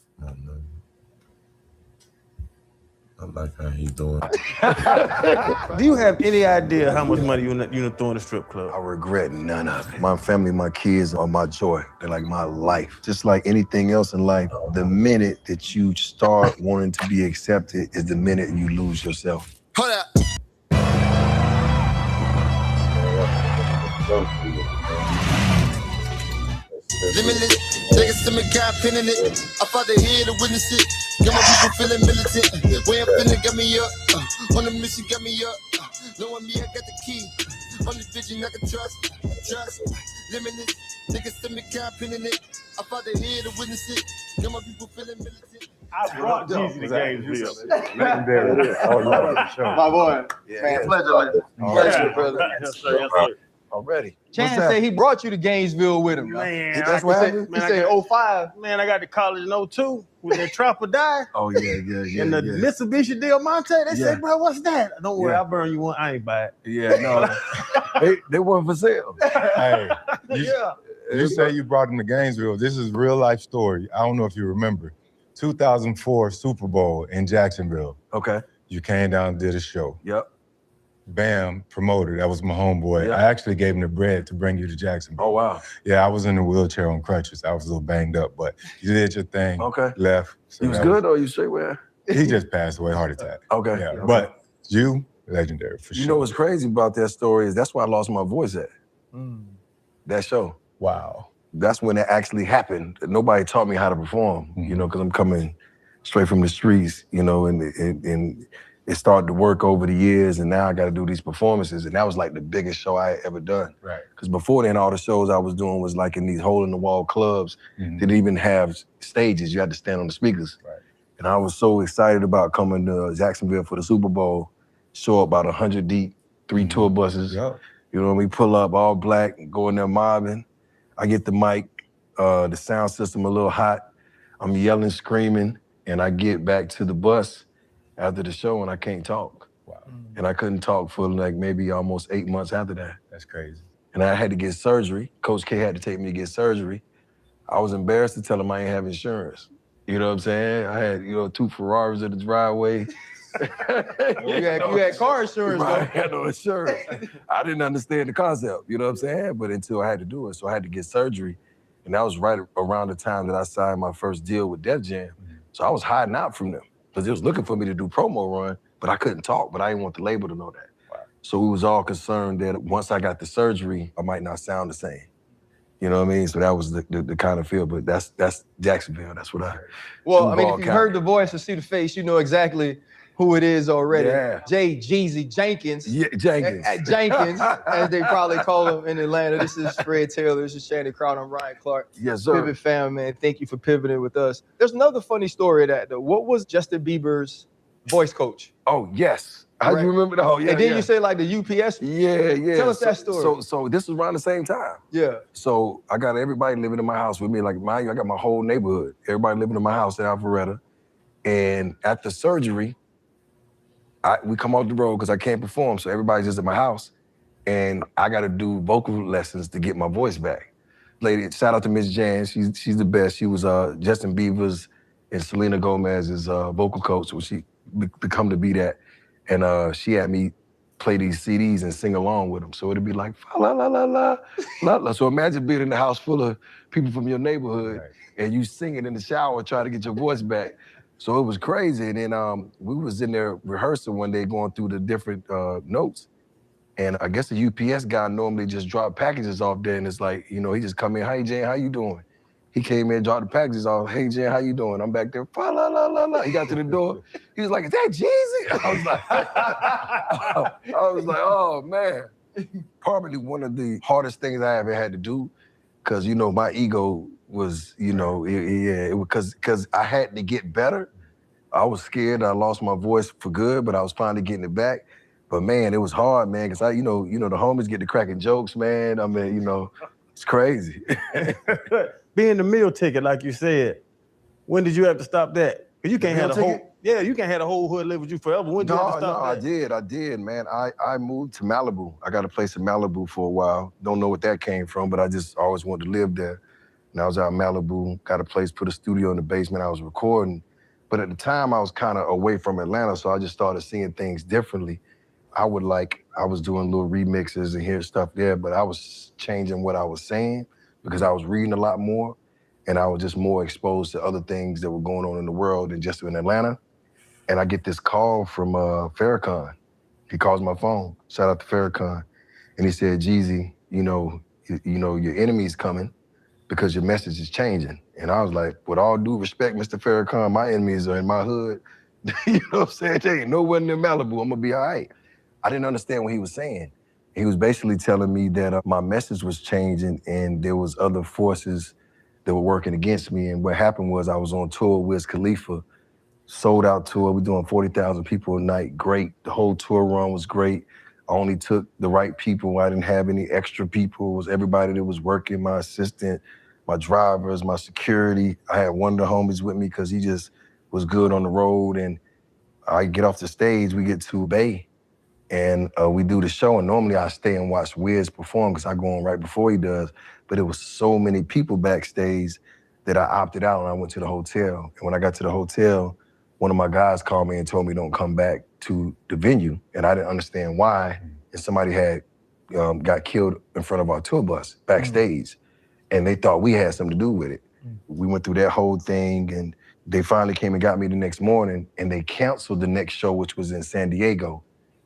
I like how he doing. Do you have any idea how much money you throw in the strip club? I regret none of it. My family, my kids are my joy. They're like my life. Just like anything else in life, the minute that you start wanting to be accepted is the minute you lose yourself. Hold up. Limitless, niggas to me, God pinning it. I fought the head to witness it. Got my people feeling militant. Way I'm feeling got me up. On the mission got me up. Knowing me, I got the key. Only vision I can trust. Limitless, niggas to me, God pinning it. I fought the head to witness it. Got my people feeling militant. I brought Jeezy to Gainesville. Legendary. Oh, yeah, for sure. My boy. Yeah, Man, yes. pleasure. Pleasure, brother. Yes, sir. Yes, sir. Already. Chan said he brought you to Gainesville with him. Man, That's what happened. He said 05. Man, I got to college in 02 with that Trapper Die. Oh, yeah. And the Mitsubishi Del Monte. They said, bro, what's that? Don't worry, I'll burn you one. I ain't buy it. Yeah, no. they weren't for sale. Hey, you say you brought him to Gainesville. This is a real life story. I don't know if you remember. 2004 Super Bowl in Jacksonville. Okay. You came down and did a show. Yep. Bam, promoter. That was my homeboy. Yep. I actually gave him the bread to bring you to Jacksonville. Oh, wow. Yeah, I was in a wheelchair on crutches. I was a little banged up, but you did your thing. Okay. Left. So You was good or you straight where? He just passed away, heart attack. Okay. Yeah, Okay. but you, legendary for sure. You know what's crazy about that story is that's why I lost my voice at. That show. Wow. That's when it actually happened. Nobody taught me how to perform, you know, because I'm coming straight from the streets, you know, and it started to work over the years, and now I got to do these performances, and that was like the biggest show I had ever done. Right. Because before then, all the shows I was doing was like in these hole-in-the-wall clubs. They didn't even have stages. You had to stand on the speakers. Right. And I was so excited about coming to Jacksonville for the Super Bowl, show up about 100 deep, 3 tour buses. Yep. You know what I mean? Pull up all black, go in there mobbing. I get the mic, the sound system a little hot. I'm yelling, screaming, and I get back to the bus after the show and I can't talk. Wow. And I couldn't talk for like maybe almost 8 months after that. That's crazy. And I had to get surgery. Coach K had to take me to get surgery. I was embarrassed to tell him I ain't have insurance. You know what I'm saying? I had, 2 Ferraris in the driveway. You had car insurance, though. I had no insurance. I didn't understand the concept, you know what I'm saying? But until I had to do it, so I had to get surgery. And that was right around the time that I signed my first deal with Def Jam. So I was hiding out from them because they was looking for me to do promo run, but I couldn't talk, but I didn't want the label to know that. Wow. So we was all concerned that once I got the surgery, I might not sound the same. You know what I mean? So that was the kind of feel, but that's Jacksonville. That's what I. Well, I mean, if you heard the voice and see the face, you know exactly who it is already. Yeah. J. Jeezy Jenkins. Yeah, Jenkins. Jenkins, as they probably call him in Atlanta. This is Fred Taylor. This is Shannon Crowd. I'm Ryan Clark. Yes, sir. Pivot fam, man. Thank you for pivoting with us. There's another funny story of that, though. What was Justin Bieber's voice coach? Oh, yes. How you remember that? Oh, yeah. And then yeah. you say like the UPS. Yeah. Tell us that story. So this was around the same time. Yeah. So I got everybody living in my house with me. Like I got my whole neighborhood. Everybody living in my house in Alpharetta. And after surgery, we come off the road because I can't perform. So everybody's just at my house. And I got to do vocal lessons to get my voice back. Lady, shout out to Miss Jan. She's the best. She was Justin Bieber's and Selena Gomez's vocal coach. So she become to be that. And she had me play these CDs and sing along with them. So it'd be like, la, la, la, la, la, la. So imagine being in the house full of people from your neighborhood and you singing in the shower trying to get your voice back. So it was crazy. And then we was in there rehearsing one day going through the different notes. And I guess the UPS guy normally just drop packages off there, and it's like, you know, he just come in, hey, Jen, how you doing? He came in, dropped the packages off, hey, Jen, how you doing? I'm back there, fa la la la la. He got to the door. He was like, is that Jeezy? I was like, oh, man. Probably one of the hardest things I ever had to do, because, you know, my ego was, you know, because I had to get better. I was scared. I lost my voice for good, but I was finally getting it back. But man, it was hard, man, because you know, the homies get to cracking jokes, man. I mean, you know, it's crazy. Being the meal ticket, like you said, when did you have to stop that? Because you can't have a whole, you can't have the whole hood live with you forever. When did you have to stop that? I did, man. I moved to Malibu. I got a place in Malibu for a while. Don't know what that came from, but I just always wanted to live there. And I was out in Malibu, got a place, put a studio in the basement. I was recording. But at the time, I was kind of away from Atlanta, so I just started seeing things differently. I was doing little remixes and hearing stuff there, but I was changing what I was saying because I was reading a lot more, and I was just more exposed to other things that were going on in the world than just in Atlanta. And I get this call from Farrakhan. He calls my phone, shout out to Farrakhan, and he said, Jeezy, you know, your enemy's coming because your message is changing. And I was like, with all due respect, Mr. Farrakhan, my enemies are in my hood. You know what I'm saying? They ain't no one in Malibu, I'm gonna be all right. I didn't understand what he was saying. He was basically telling me that my message was changing and there was other forces that were working against me. And what happened was I was on tour with Wiz Khalifa, sold out tour. We're doing 40,000 people a night, great. The whole tour run was great. I only took the right people. I didn't have any extra people. It was everybody that was working, my assistant, my drivers, my security. I had one of the homies with me because he just was good on the road. And I get off the stage, we get to Bay, and we do the show. And normally I stay and watch Wiz perform because I go on right before he does. But it was so many people backstage that I opted out and I went to the hotel. And when I got to the hotel, one of my guys called me and told me don't come back to the venue. And I didn't understand why. And somebody had got killed in front of our tour bus backstage. And they thought we had something to do with it. We went through that whole thing, and they finally came and got me the next morning, and they canceled the next show, which was in San Diego.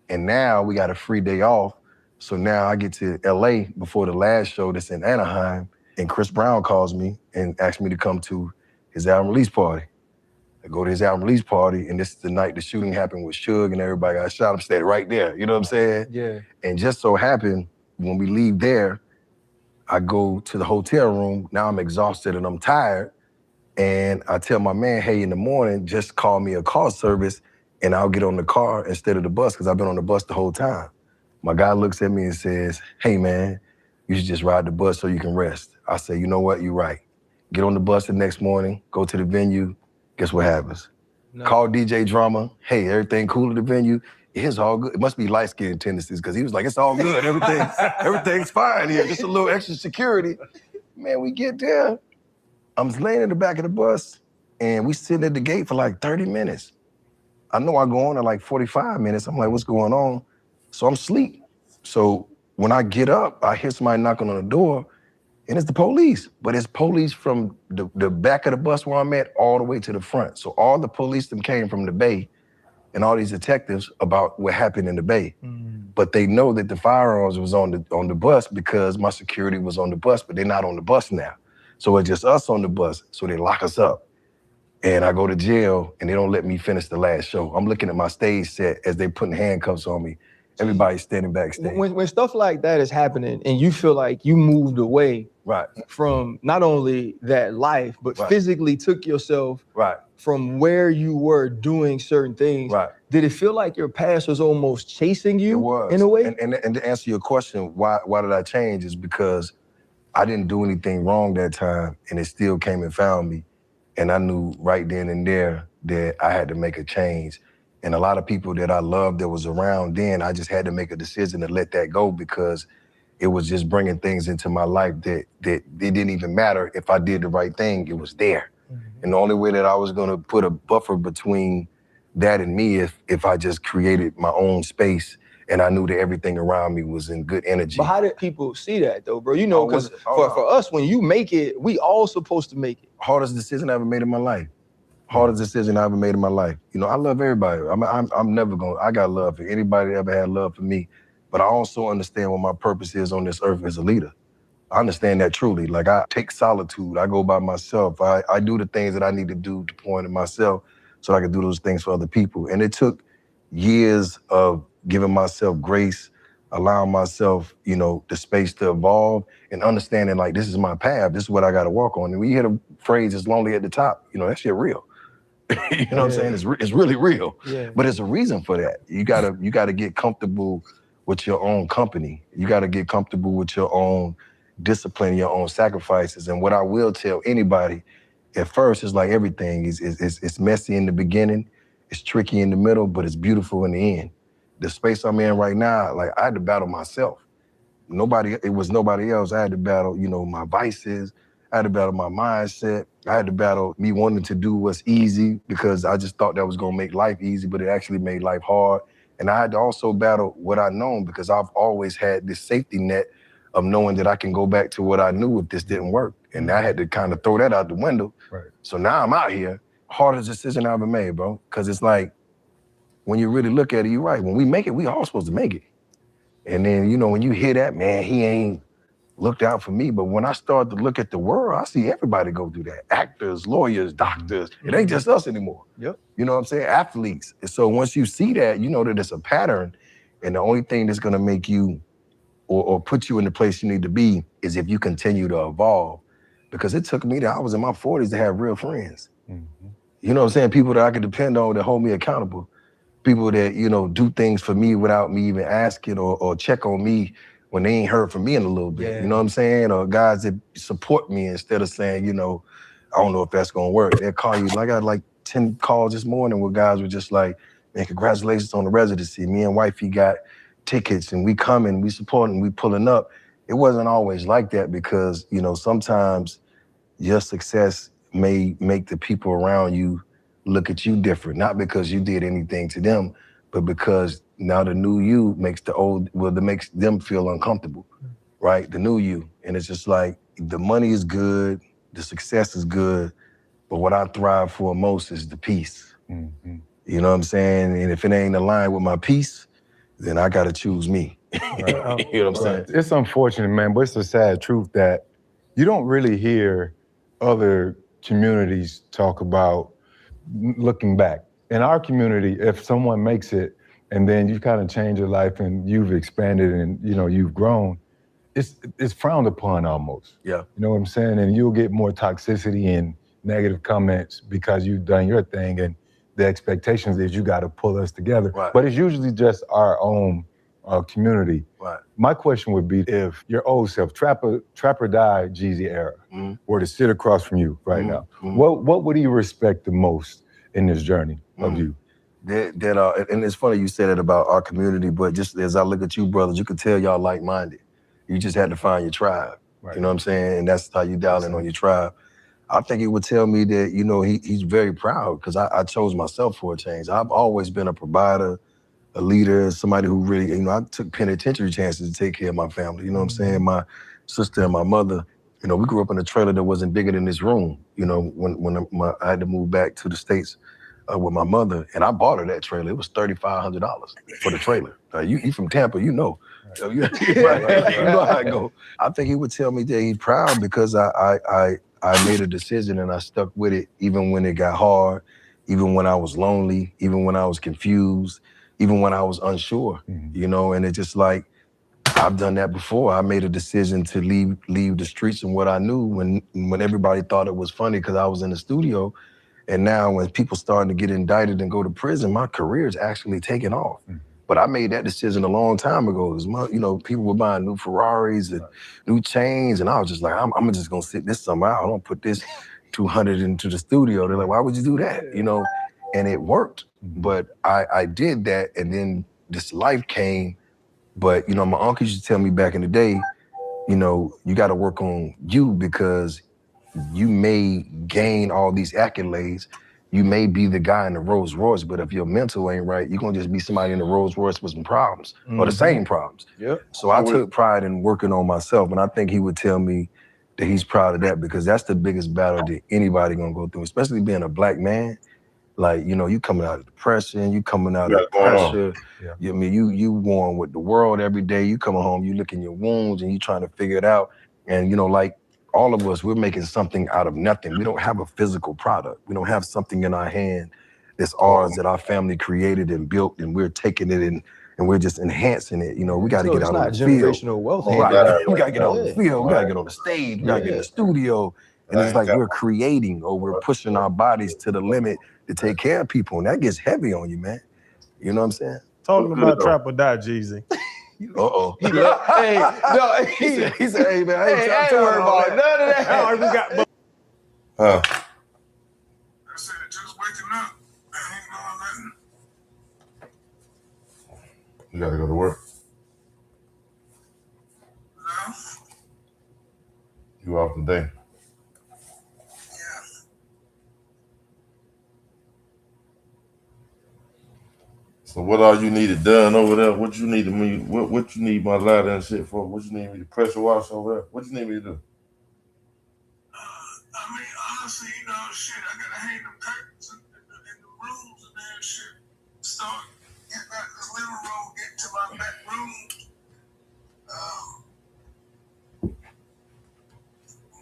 And now we got a free day off. So now I get to LA before the last show that's in Anaheim, and Chris Brown calls me and asks me to come to his album release party. I go to his album release party, and this is the night the shooting happened with Suge and everybody got shot. I'm staying right there, you know what I'm saying? Yeah. And just so happened, when we leave there, I go to the hotel room. Now I'm exhausted and I'm tired. And I tell my man, hey, in the morning, just call me a call service and I'll get on the car instead of the bus because I've been on the bus the whole time. My guy looks at me and says, hey, man, you should just ride the bus so you can rest. I say, you know what, you're right. Get on the bus the next morning, go to the venue, guess what happens? No. Call DJ Drama, hey, everything cool at the venue? It's all good. It must be light-skinned tendencies because he was like, it's all good, everything's fine here, just a little extra security. Man, we get there. I'm laying in the back of the bus, and we sitting at the gate for like 30 minutes. I know I go on at like 45 minutes. I'm like, what's going on? So I'm asleep. So when I get up, I hear somebody knocking on the door, and it's the police. But it's police from the back of the bus where I'm at all the way to the front. So all the police them came from the Bay, and all these detectives about what happened in the Bay. But they know that the firearms was on the bus because my security was on the bus, but they're not on the bus now. So it's just us on the bus, so they lock us up. And I go to jail, and they don't let me finish the last show. I'm looking at my stage set as they putting handcuffs on me. Everybody's standing backstage. When stuff like that is happening and you feel like you moved away from not only that life, but physically took yourself from where you were doing certain things, did it feel like your past was almost chasing you in a way? And to answer your question, why did I change is because I didn't do anything wrong that time, and it still came and found me. And I knew right then and there that I had to make a change. And a lot of people that I loved that was around then, I just had to make a decision to let that go because it was just bringing things into my life that it didn't even matter if I did the right thing, it was there. And the only way that I was gonna put a buffer between that and me if I just created my own space and I knew that everything around me was in good energy. But how did people see that though, bro? You know, because for us, when you make it, we all supposed to make it. Hardest decision I ever made in my life. Hardest decision I ever made in my life. You know, I love everybody. I'm never gonna, I got love for anybody that ever had love for me. but I also understand what my purpose is on this earth as a leader. I understand that truly. Like, I take solitude. I go by myself. I do the things that I need to do to point at myself so I can do those things for other people. And it took years of giving myself grace, allowing myself, you know, the space to evolve and understanding, like, this is my path. This is what I got to walk on. And we hear the phrase, "it's lonely at the top." You know, that shit real. You know what I'm saying? It's really real. Yeah. But there's a reason for that. You gotta get comfortable with your own company. You gotta get comfortable with your own discipline, your own sacrifices. And what I will tell anybody, at first, it's like everything. It's messy in the beginning, it's tricky in the middle, but it's beautiful in the end. The space I'm in right now, like, I had to battle myself. It was nobody else. I had to battle, you know, my vices. I had to battle my mindset. I had to battle me wanting to do what's easy because I just thought that was gonna make life easy, but it actually made life hard. And I had to also battle what I known because I've always had this safety net of knowing that I can go back to what I knew if this didn't work. And I had to kind of throw that out the window. Right. So now I'm out here, hardest decision I ever made, bro. Cause it's like, when you really look at it, you're right. When we make it, we all supposed to make it. And then, you know, when you hear that, man, he ain't looked out for me. But when I start to look at the world, I see everybody go through that. Actors, lawyers, doctors. It ain't just us anymore. Yep. You know what I'm saying? Athletes. And so once you see that, you know that it's a pattern. And the only thing that's gonna make you or put you in the place you need to be is if you continue to evolve. Because it took me I was in my 40s to have real friends. You know what I'm saying? People that I could depend on to hold me accountable. People that, you know, do things for me without me even asking or check on me when they ain't heard from me in a little bit. Yeah. You know what I'm saying? Or guys that support me instead of saying, you know, I don't know if that's gonna work. They'll call you. I got like 10 calls this morning where guys were just like, man, congratulations on the residency. Me and wifey got tickets and we coming, we supporting, we pulling up. It wasn't always like that because, you know, sometimes your success may make the people around you look at you different, not because you did anything to them, but because now the new you makes that makes them feel uncomfortable, right? The new you. And it's just like, the money is good, the success is good, but what I thrive for most is the peace. Mm-hmm. You know what I'm saying? And if it ain't aligned with my peace, then I gotta choose me. Right. You know what I'm saying? It's unfortunate, man, but it's a sad truth that you don't really hear other communities talk about looking back. In our community, if someone makes it and then you kind of change your life and you've expanded and, you know, you've grown, it's frowned upon almost. Yeah. You know what I'm saying? And you'll get more toxicity and negative comments because you've done your thing and the expectations is you got to pull us together. Right. But it's usually just our own community. Right. My question would be, if your old self, Trapper Die, Jeezy era, were to sit across from you right now, what would he respect the most in this journey of you? And it's funny you said it about our community, but just as I look at you brothers, you could tell y'all like-minded. You just had to find your tribe. Right. You know what I'm saying? And that's how you dial in on your tribe. I think he would tell me that, you know, he's very proud because I chose myself for a change. I've always been a provider, a leader, somebody who really, you know, I took penitentiary chances to take care of my family. You know what I'm saying? My sister and my mother, you know, we grew up in a trailer that wasn't bigger than this room. You know, when I had to move back to the States with my mother, and I bought her that trailer. It was $3,500 for the trailer. You from Tampa, you know. So you know how I go. I think he would tell me that he's proud because I made a decision and I stuck with it even when it got hard, even when I was lonely, even when I was confused, even when I was unsure, you know, and it's just like, I've done that before. I made a decision to leave the streets and what I knew when everybody thought it was funny because I was in the studio. And now when people starting to get indicted and go to prison, my career is actually taking off. But I made that decision a long time ago. You know, people were buying new Ferraris and new chains, and I was just like, I'm just gonna sit this summer out. I don't put this 200 into the studio. They're like, why would you do that? You know, and it worked. But I did that, and then this life came. But, you know, my uncle used to tell me back in the day, you know, you got to work on you because you may gain all these accolades. You may be the guy in the Rolls Royce, but if your mental ain't right, you're gonna just be somebody in the Rolls Royce with some problems or the same problems. Yep. So I took pride in working on myself, and I think he would tell me that he's proud of that because that's the biggest battle that anybody gonna go through, especially being a black man. Like, you know, you coming out of depression, you coming out of pressure. I mean, you warring with the world every day. You coming home, you licking your wounds and you trying to figure it out. And, you know, like all of us, we're making something out of nothing. We don't have a physical product. We don't have something in our hand that's ours that our family created and built, and we're taking it and we're just enhancing it. You know, we got to So get it's out on not the field. generational wealth. Right. We got to get on the Yeah. field. We got to get on the stage. We got to get in the studio. And it's like we're creating or we're pushing our bodies to the limit to take care of people. And that gets heavy on you, man. You know what I'm saying? Talking about trap or die, Jeezy. Uh-oh. Hey, no, he said, hey, man, I ain't worried about none of that. I already got Huh? I said, just waking up. I ain't doing nothing. You gotta go to work. No? You off today? Yeah. So what all you needed done over there? What you need me? What you need my ladder and shit for? What you need me to pressure wash over there? What you need me to do? I mean, honestly, you know, shit, I gotta hang them curtains in the rooms and that shit. Start getting out this living room, get to my back room.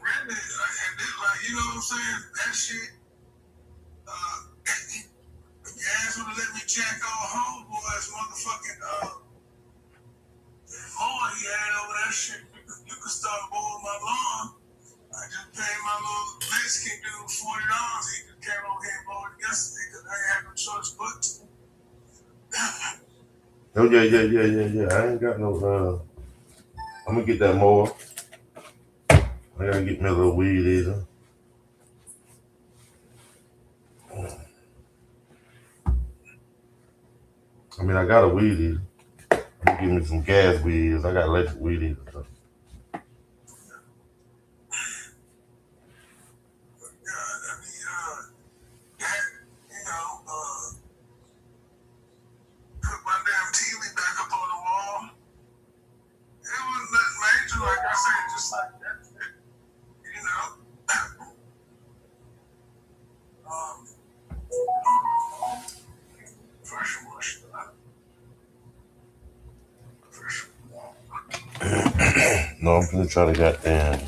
Really, and then, like, you know what I'm saying? That shit, if you ass would have let me check on homeboys, motherfucking, lawn he had over that shit, you could start mowing my lawn. I just paid my little Mexican dude $40. He just came over here and mowed it yesterday because I ain't had no choice but to. Oh yeah. I ain't got no. I'm gonna get that mower. I gotta get me a little weed eater. I mean, I got a weed eater. I'm gonna give me some gas weed eaters. I got electric weed eaters. So. Put my damn TV back up on the wall. It was nothing major, like I said, just like that. You know. Pressure wash. No, I'm gonna try to goddamn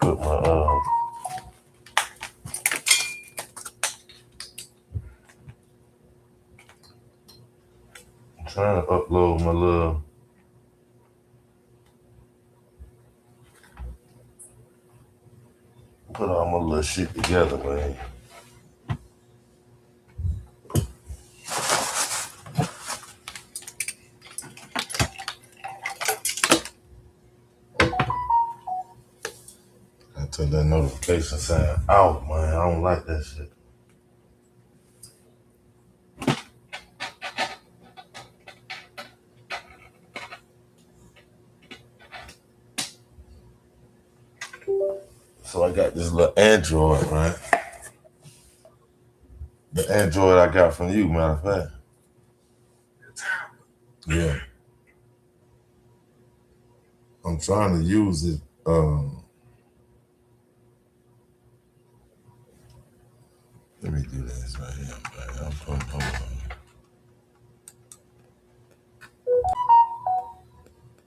put my I'm trying to upload my little. Put all my little shit together, man. I took that notification sign out, man. I don't like that shit. So I got this little Android, right? The Android I got from you, matter of fact. Yeah. I'm trying to use it. Let me do this right here, man. I'm putting, hold on.